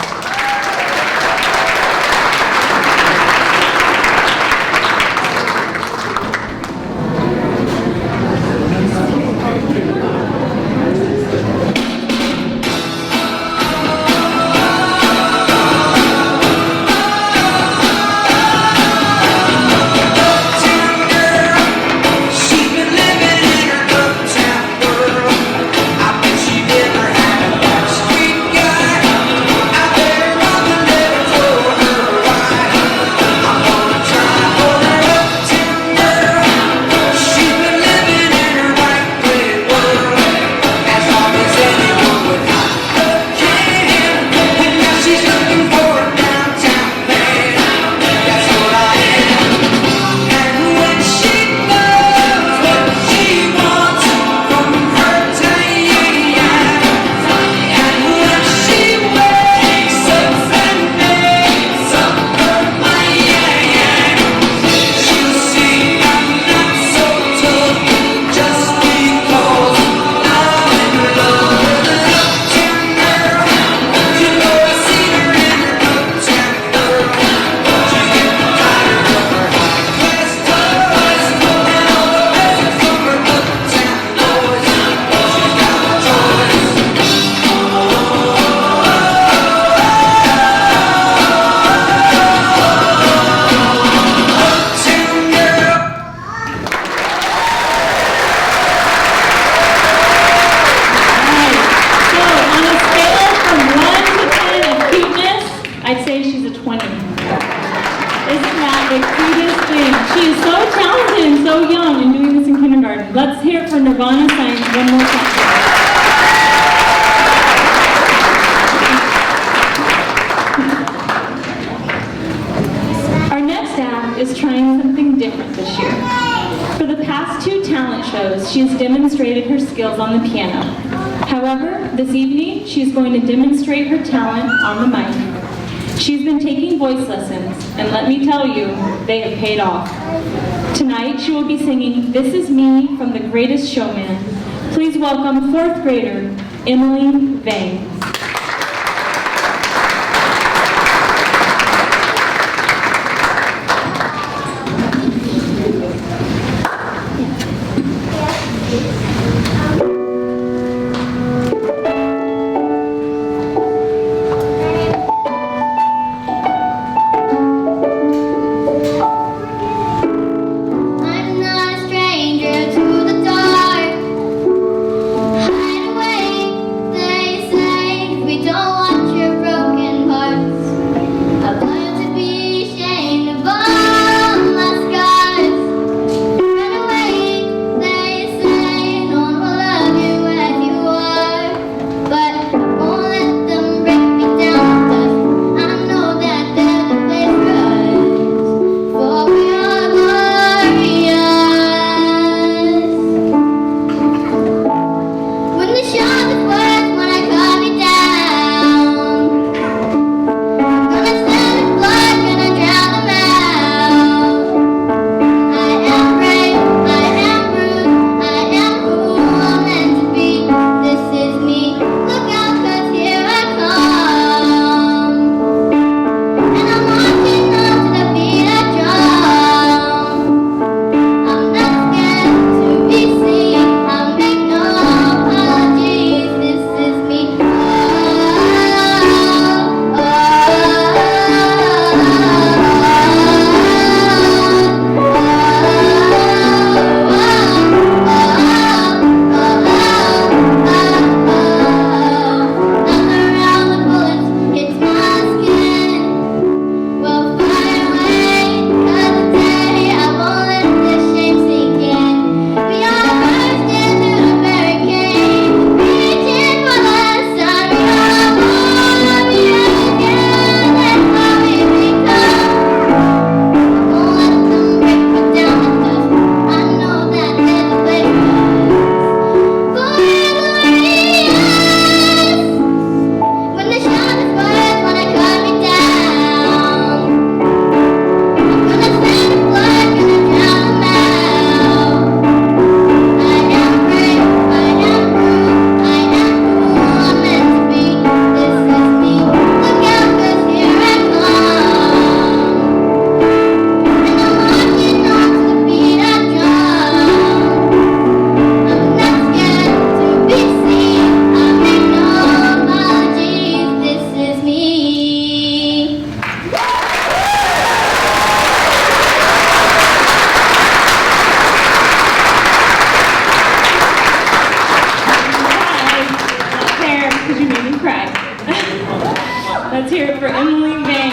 I'd say she's a 20. Isn't that the cutest thing? She is so talented and so young and doing this in kindergarten. Let's hear it for Nirvana Signs one more time. Our next act is trying something different this year. For the past 2 talent shows, she has demonstrated her skills on the piano. However, this evening, she is going to demonstrate her talent on the mic. She's been taking voice lessons, and let me tell you, they have paid off. Tonight, she will be singing This Is Me from The Greatest Showman. Please welcome 4th grader, Emily Vang. I'm not a stranger to the dark. Hide away, they say. Let's hear it for Emily Vang.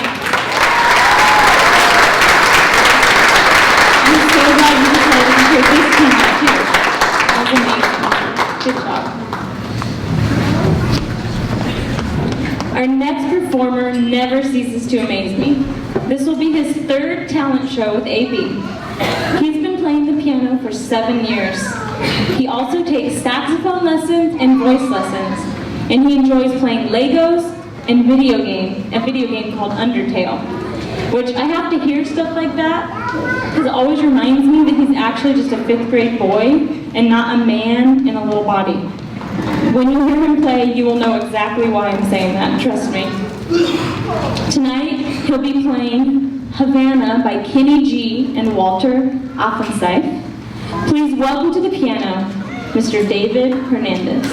I'm so glad you decided to hear this piece too. That was amazing. Good job. Our next performer never ceases to amaze me. This will be his third talent show with AB. He's been playing the piano for 7 years. He also takes saxophone lessons and voice lessons, and he enjoys playing Legos and a video game called Undertale, which I have to hear stuff like that because it always reminds me that he's actually just a 5th grade boy and not a man in a little body. When you hear him play, you will know exactly why I'm saying that, trust me. Tonight, he'll be playing Havana by Kenny G and Walter Offensife. Please welcome to the piano, Mr. David Hernandez.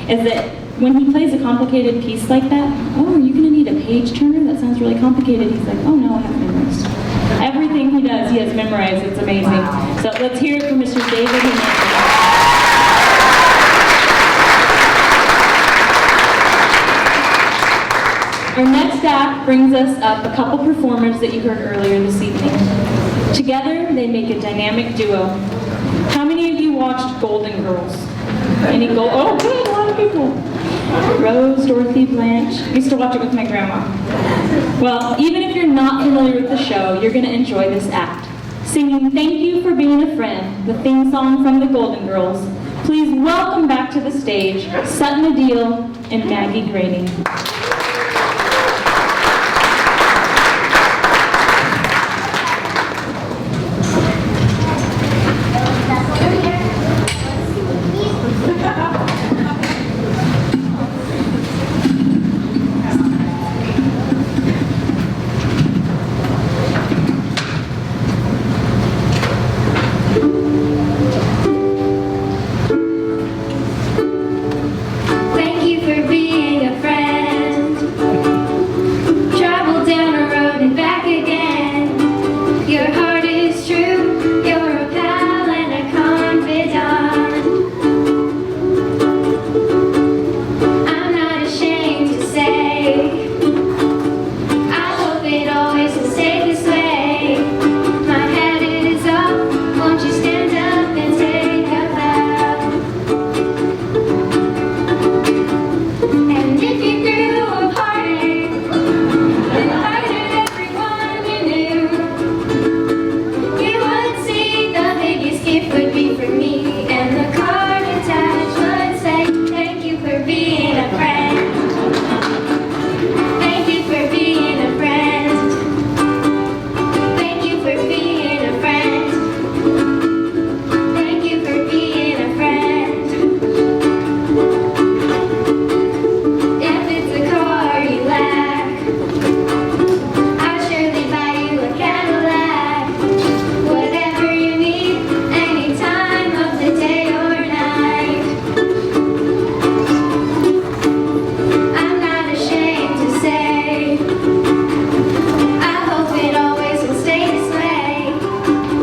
Is that when he plays a complicated piece like that, oh, are you going to need a page turner? That sounds really complicated. He's like, oh no, I have memorized. Everything he does, he has memorized. It's amazing. Wow. So let's hear it from Mr. David Hernandez. Our next act brings us up a couple performers that you heard earlier this evening. Together, they make a dynamic duo. How many of you watched Golden Girls? Any gold? Oh, good, a lot of people. Rose, Dorothy, Blanche. I used to watch it with my grandma. Well, even if you're not familiar with the show, you're going to enjoy this act. Singing "Thank You for Being a Friend," the theme song from the Golden Girls. Please welcome back to the stage Sutton Adil and Maggie Grading. Thank you for being a friend. Travel down the road and back again. Your heart is true. You're a pal and a confidant. I'm not ashamed to say, I hope it always will stay this way. My head is up. Won't you stand up and take a bow? And if you grew a party, then invited everyone you knew, you would see the biggest gift would be for me, and the card attached would say, thank you for being a friend. Thank you for being a friend. Thank you for being a friend. Thank you for being a friend. If it's a car you lack, I'll surely buy you a Cadillac. Whatever you need, any time of the day or night. I'm not ashamed to say, I hope it always will stay this way.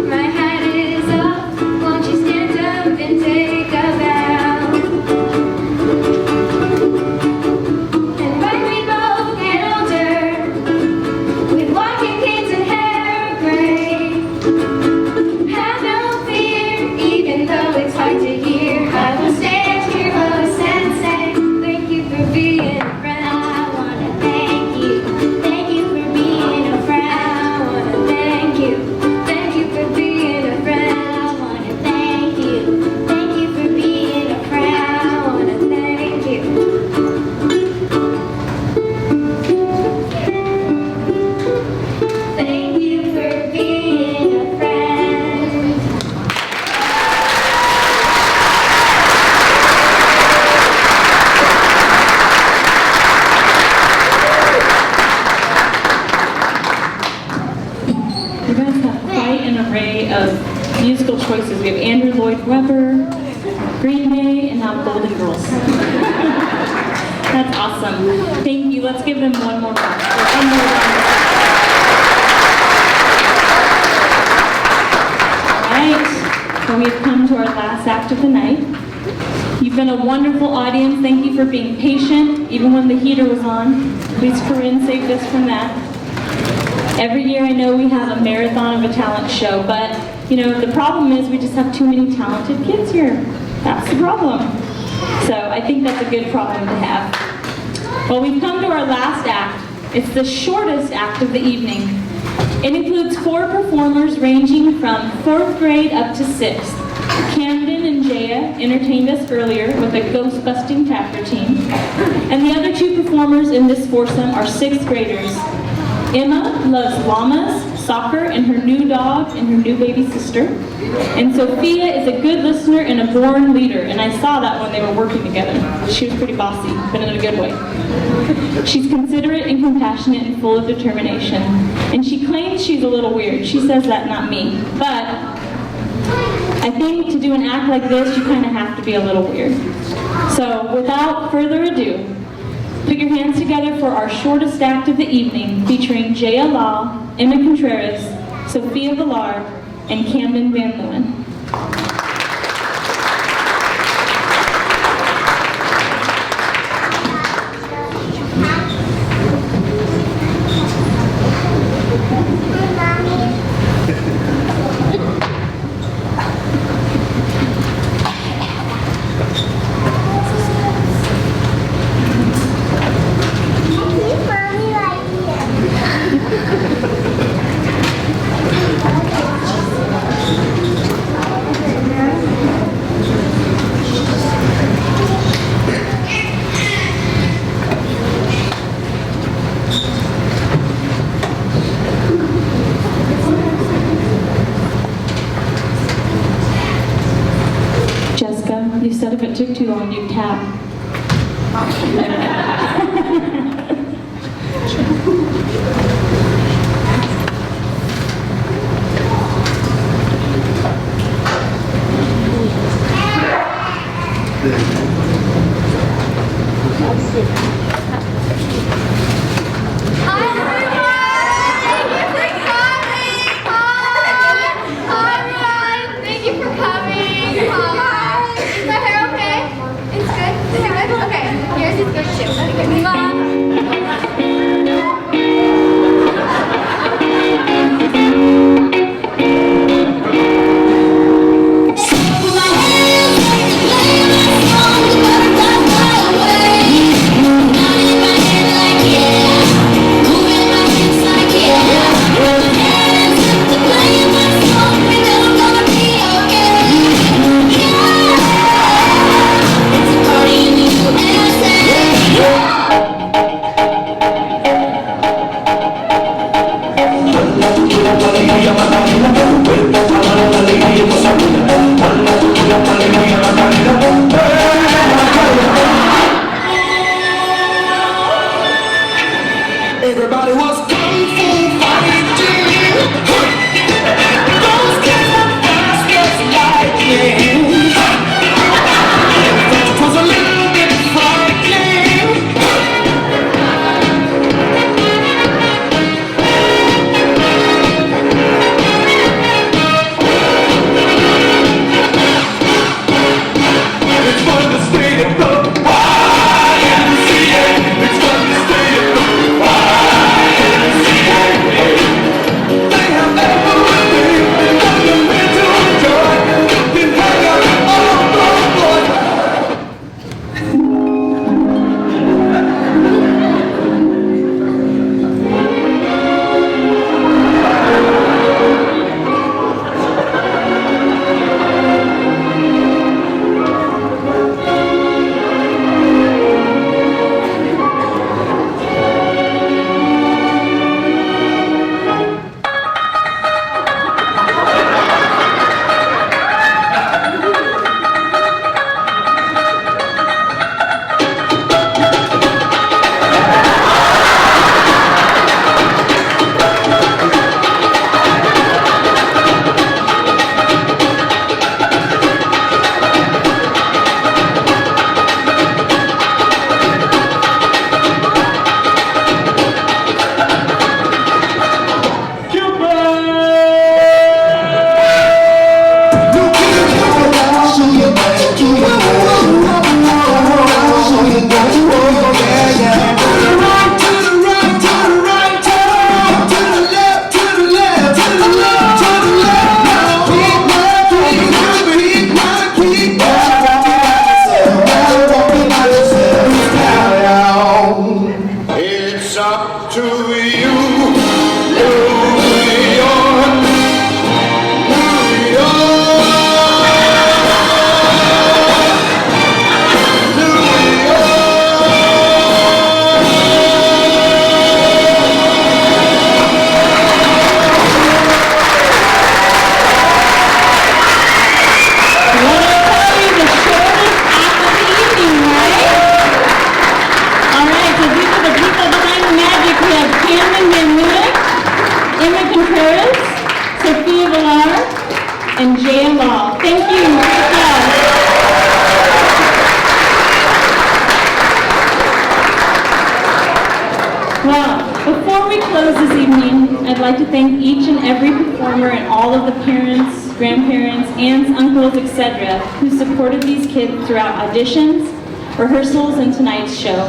My hat is up, won't you stand up and take a bow? And when we both get older, with walking canes and hair gray, have no fear, even though it's hard to hear. I will stand here close and say, thank you for being a friend. I wanna thank you for being a friend. I wanna thank you for being a friend. I wanna thank you for being a friend. I wanna thank you. Thank you for being a friend. You guys have quite an array of musical choices. We have Andrew Lloyd Webber, Green Day, and now Golden Girls. That's awesome. Thank you. Let's give them one more round. One more round. All right. So we've come to our last act of the night. You've been a wonderful audience. Thank you for being patient, even when the heater was on. Please, Corinne saved us from that. Every year I know we have a marathon of a talent show, but you know, the problem is we just have too many talented kids here. That's the problem. So I think that's a good problem to have. Well, we've come to our last act. It's the shortest act of the evening. It includes 4 performers ranging from 4th grade up to 6th. Camden and Jaya entertained us earlier with a ghost-busting tap routine. And the other 2 performers in this foursome are 6th graders. Emma loves llamas, soccer, and her new dog and her new baby sister. And Sophia is a good listener and a born leader, and I saw that when they were working together. She was pretty bossy, but in a good way. She's considerate and compassionate and full of determination. And she claims she's a little weird. She says that, not me. But I think to do an act like this, you kind of have to be a little weird. So without further ado, put your hands together for our shortest act of the evening, featuring Jaya Law, Emma Contreras, Sophia Villar, and Camden Van Leeuwen. You said if it took too long, you'd tap. Thank you for coming. Hi. Is my hair okay? It's good? Is it good? Okay. Yours is good too. Mom. Everybody was kung fu fighting. Those kids were fast as lightning. It was a little bit frightening. It's fun to stay at the YMCA. It's fun to stay at the YMCA. They have everything for the mental joy. You can hang out all the boy. It's up to you, New York, New and J.M. Law. Thank you. Great job. Well, before we close this evening, I'd like to thank each and every performer and all of the parents, grandparents, aunts, uncles, etc., who supported these kids throughout auditions, rehearsals, and tonight's show.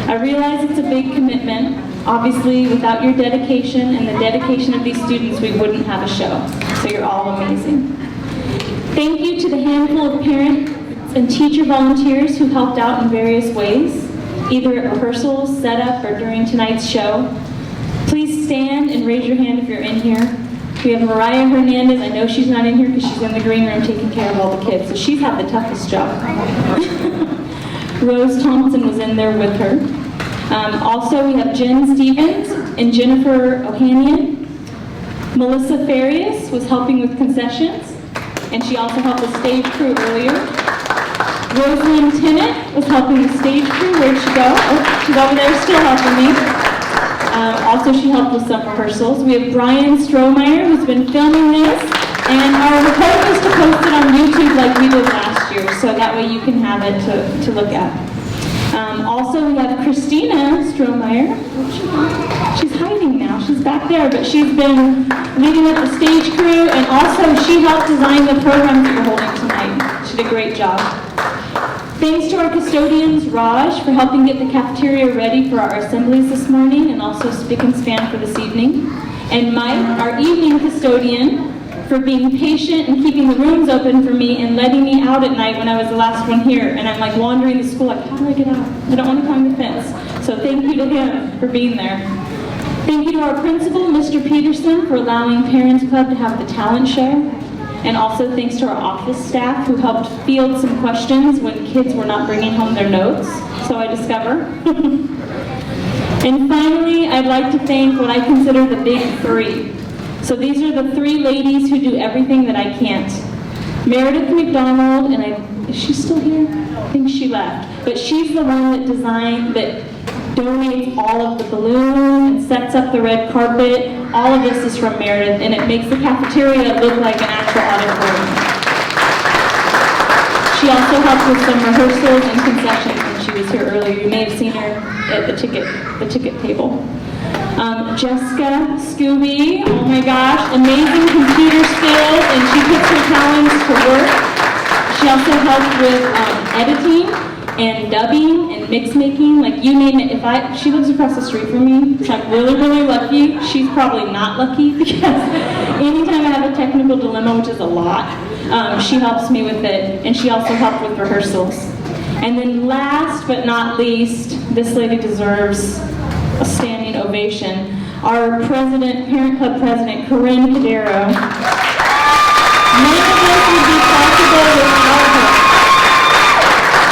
I realize it's a big commitment. Obviously, without your dedication and the dedication of these students, we wouldn't have a show. So you're all amazing. Thank you to the handful of parents and teacher volunteers who helped out in various ways, either at rehearsals, setup, or during tonight's show. Please stand and raise your hand if you're in here. We have Mariah Hernandez. I know she's not in here because she's in the green room taking care of all the kids, so she's had the toughest job. Rose Thompson was in there with her. Also, we have Jen Stevens and Jennifer Ohanian. Melissa Farias was helping with concessions, and she also helped the stage crew earlier. Rosalind Tennant was helping the stage crew. Where'd she go? Oh, she's over there still helping me. Also, she helped with some rehearsals. We have Brian Strohmeyer, who's been filming this, and our hope is to post it on YouTube like we did last year, so that way you can have it to look at. Also, we have Christina Strohmeyer. She's hiding now. She's back there, but she's been leading up the stage crew, and also she helped design the programs that we're holding tonight. She did a great job. Thanks to our custodians, Raj, for helping get the cafeteria ready for our assemblies this morning, and also spick and span for this evening. And Mike, our evening custodian, for being patient and keeping the rooms open for me and letting me out at night when I was the last one here. And I'm like wandering the school, like, how do I get out? I don't want to climb the fence. So thank you to him for being there. Thank you to our principal, Mr. Peterson, for allowing Parents Club to have the talent show. And also thanks to our office staff who helped field some questions when kids were not bringing home their notes, so I discover. And finally, I'd like to thank what I consider the big three. So these are the three ladies who do everything that I can't. Meredith McDonald, and is she still here? I think she left. But she's the one that donates all of the balloons and sets up the red carpet. All of this is from Meredith, and it makes the cafeteria look like an actual auditorium. She also helped with some rehearsals and concessions when she was here earlier. You may have seen her at the ticket table. Jessica Scooby, oh my gosh, amazing computer skills, and she puts her talents to work. She also helped with editing and dubbing and mix making, like you name it. She lives across the street from me, so I'm really, really lucky. She's probably not lucky because anytime I have a technical dilemma, which is a lot, she helps me with it, and she also helped with rehearsals. And then last but not least, this lady deserves a standing ovation. Our president, Parent Club president, Corinne Cadero. None of this would be possible without her.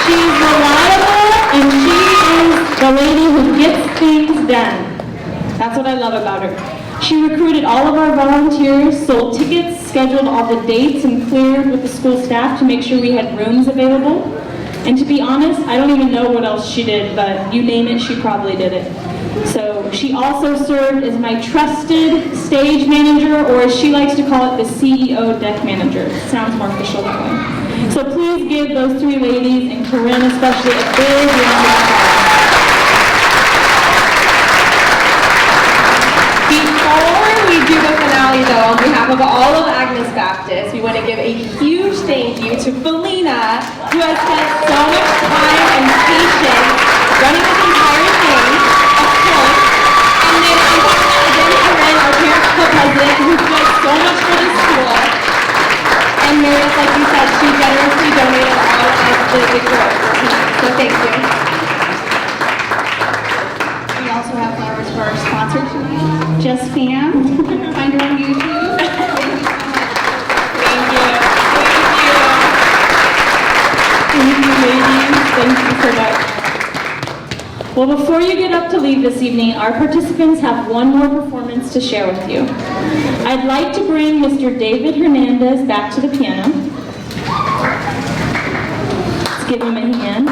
She's reliable, and she is the lady who gets things done. That's what I love about her. She recruited all of our volunteers, sold tickets, scheduled all the dates, and cleared with the school staff to make sure we had rooms available. And to be honest, I don't even know what else she did, but you name it, she probably did it. So she also served as my trusted stage manager, or as she likes to call it, the CEO deck manager. It sounds more official that way. So please give those three ladies, and Corinne especially, a big round of applause. Before we do the finale, though, on behalf of all of Agnes Baptist, we want to give a huge thank you to Felina, who has spent so much time and patience running this entire thing, of course. And then on top of that, again, Corinne, our Parent Club president, who's done so much for the school. And Meredith, like you said, she generously donated all of the growth. So thank you. We also have flowers for our sponsor tonight, Just Fam. Find her on YouTube. Thank you. Thank you, ladies. Thank you so much. Well, before you get up to leave this evening, our participants have one more performance to share with you. I'd like to bring Mr. David Hernandez back to the piano. Let's give him a hand.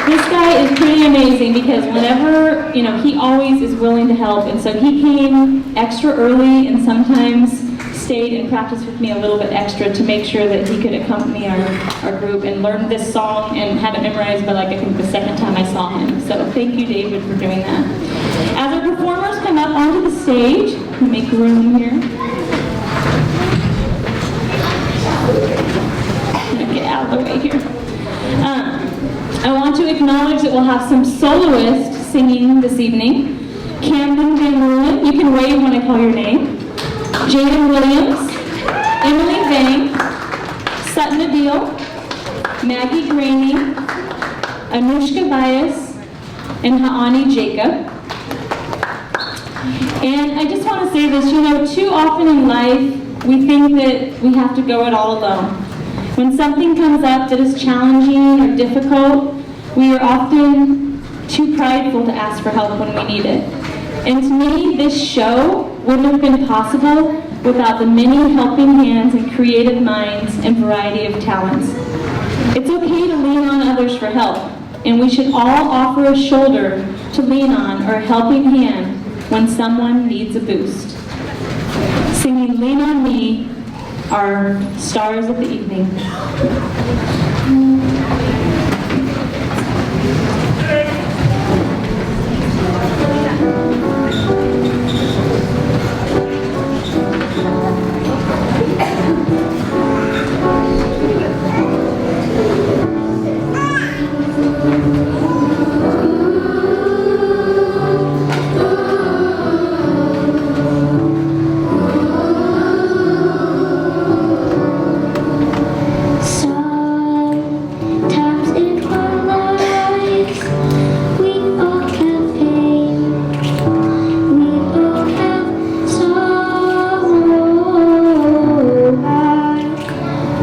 This guy is pretty amazing because whenever, he always is willing to help, and so he came extra early and sometimes stayed and practiced with me a little bit extra to make sure that he could accompany our group and learn this song and have it memorized by I think the second time I saw him. So thank you, David, for doing that. As our performers come up onto the stage, make room here. I'm gonna get out of the way here. I want to acknowledge that we'll have some soloists singing this evening. Camden Van Rulen, you can wave when I call your name. Jaden Williams, Emily Vang, Sutton Adil, Maggie Graney, Anushka Bias, and Haani Jacob. And I just want to say this, too often in life, we think that we have to go it all alone. When something comes up that is challenging or difficult, we are often too prideful to ask for help when we need it. And to me, this show wouldn't have been possible without the many helping hands and creative minds and variety of talents. It's okay to lean on others for help, and we should all offer a shoulder to lean on or a helping hand when someone needs a boost. Singing Lean on Me are stars of the evening. Sometimes in our lives, we all have pain, we all have sorrow. But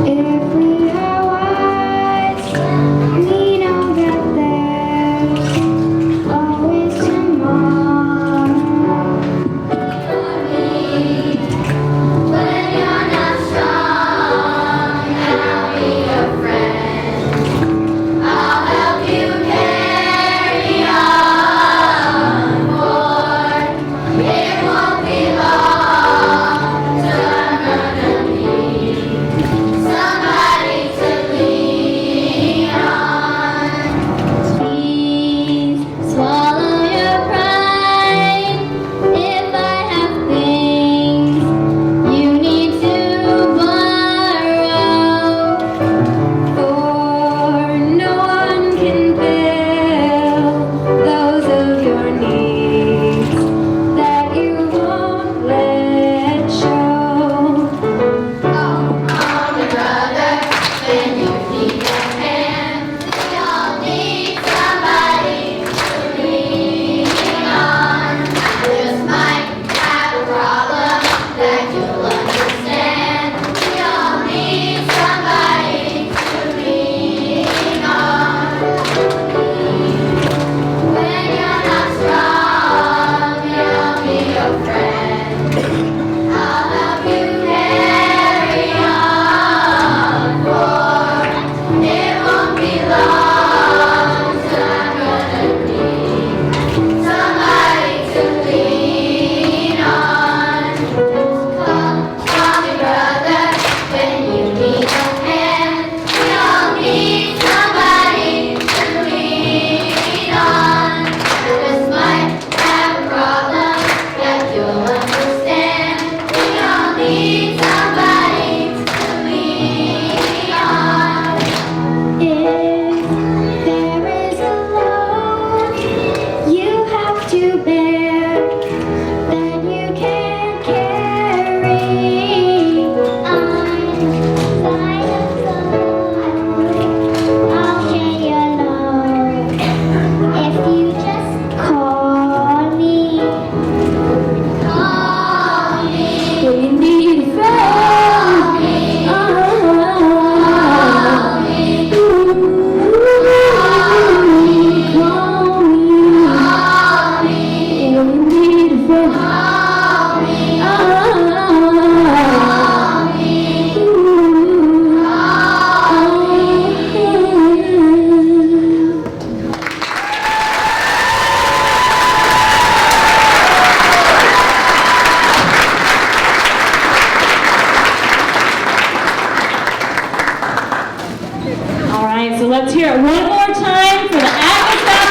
if we are wise, we know that there's always tomorrow. When you're not strong, I'll be your friend. I'll help you carry on, for it won't be long till I'm gonna need somebody to lean on. Please swallow your pride. If I have things you need to borrow, for no one can fill those of your needs that you won't let show. Call me brother when you need a hand. We all need somebody to lean on. I just might have a problem that you'll understand. We all need somebody to lean on. When you're not strong, I'll be your friend. I'll help you carry on, for it won't be long till I'm gonna need somebody to lean on. Call me brother when you need a hand. We all need somebody to lean on. I just might have a problem that you'll understand. We all need somebody to lean on. If there is a load you have to bear that you can't carry, I'm by your side. I'll share your load if you just call me. Call me. We need a friend. Call me. Call me. We need a friend. Call me. All right, so let's hear it one more time for the Agnes Baptist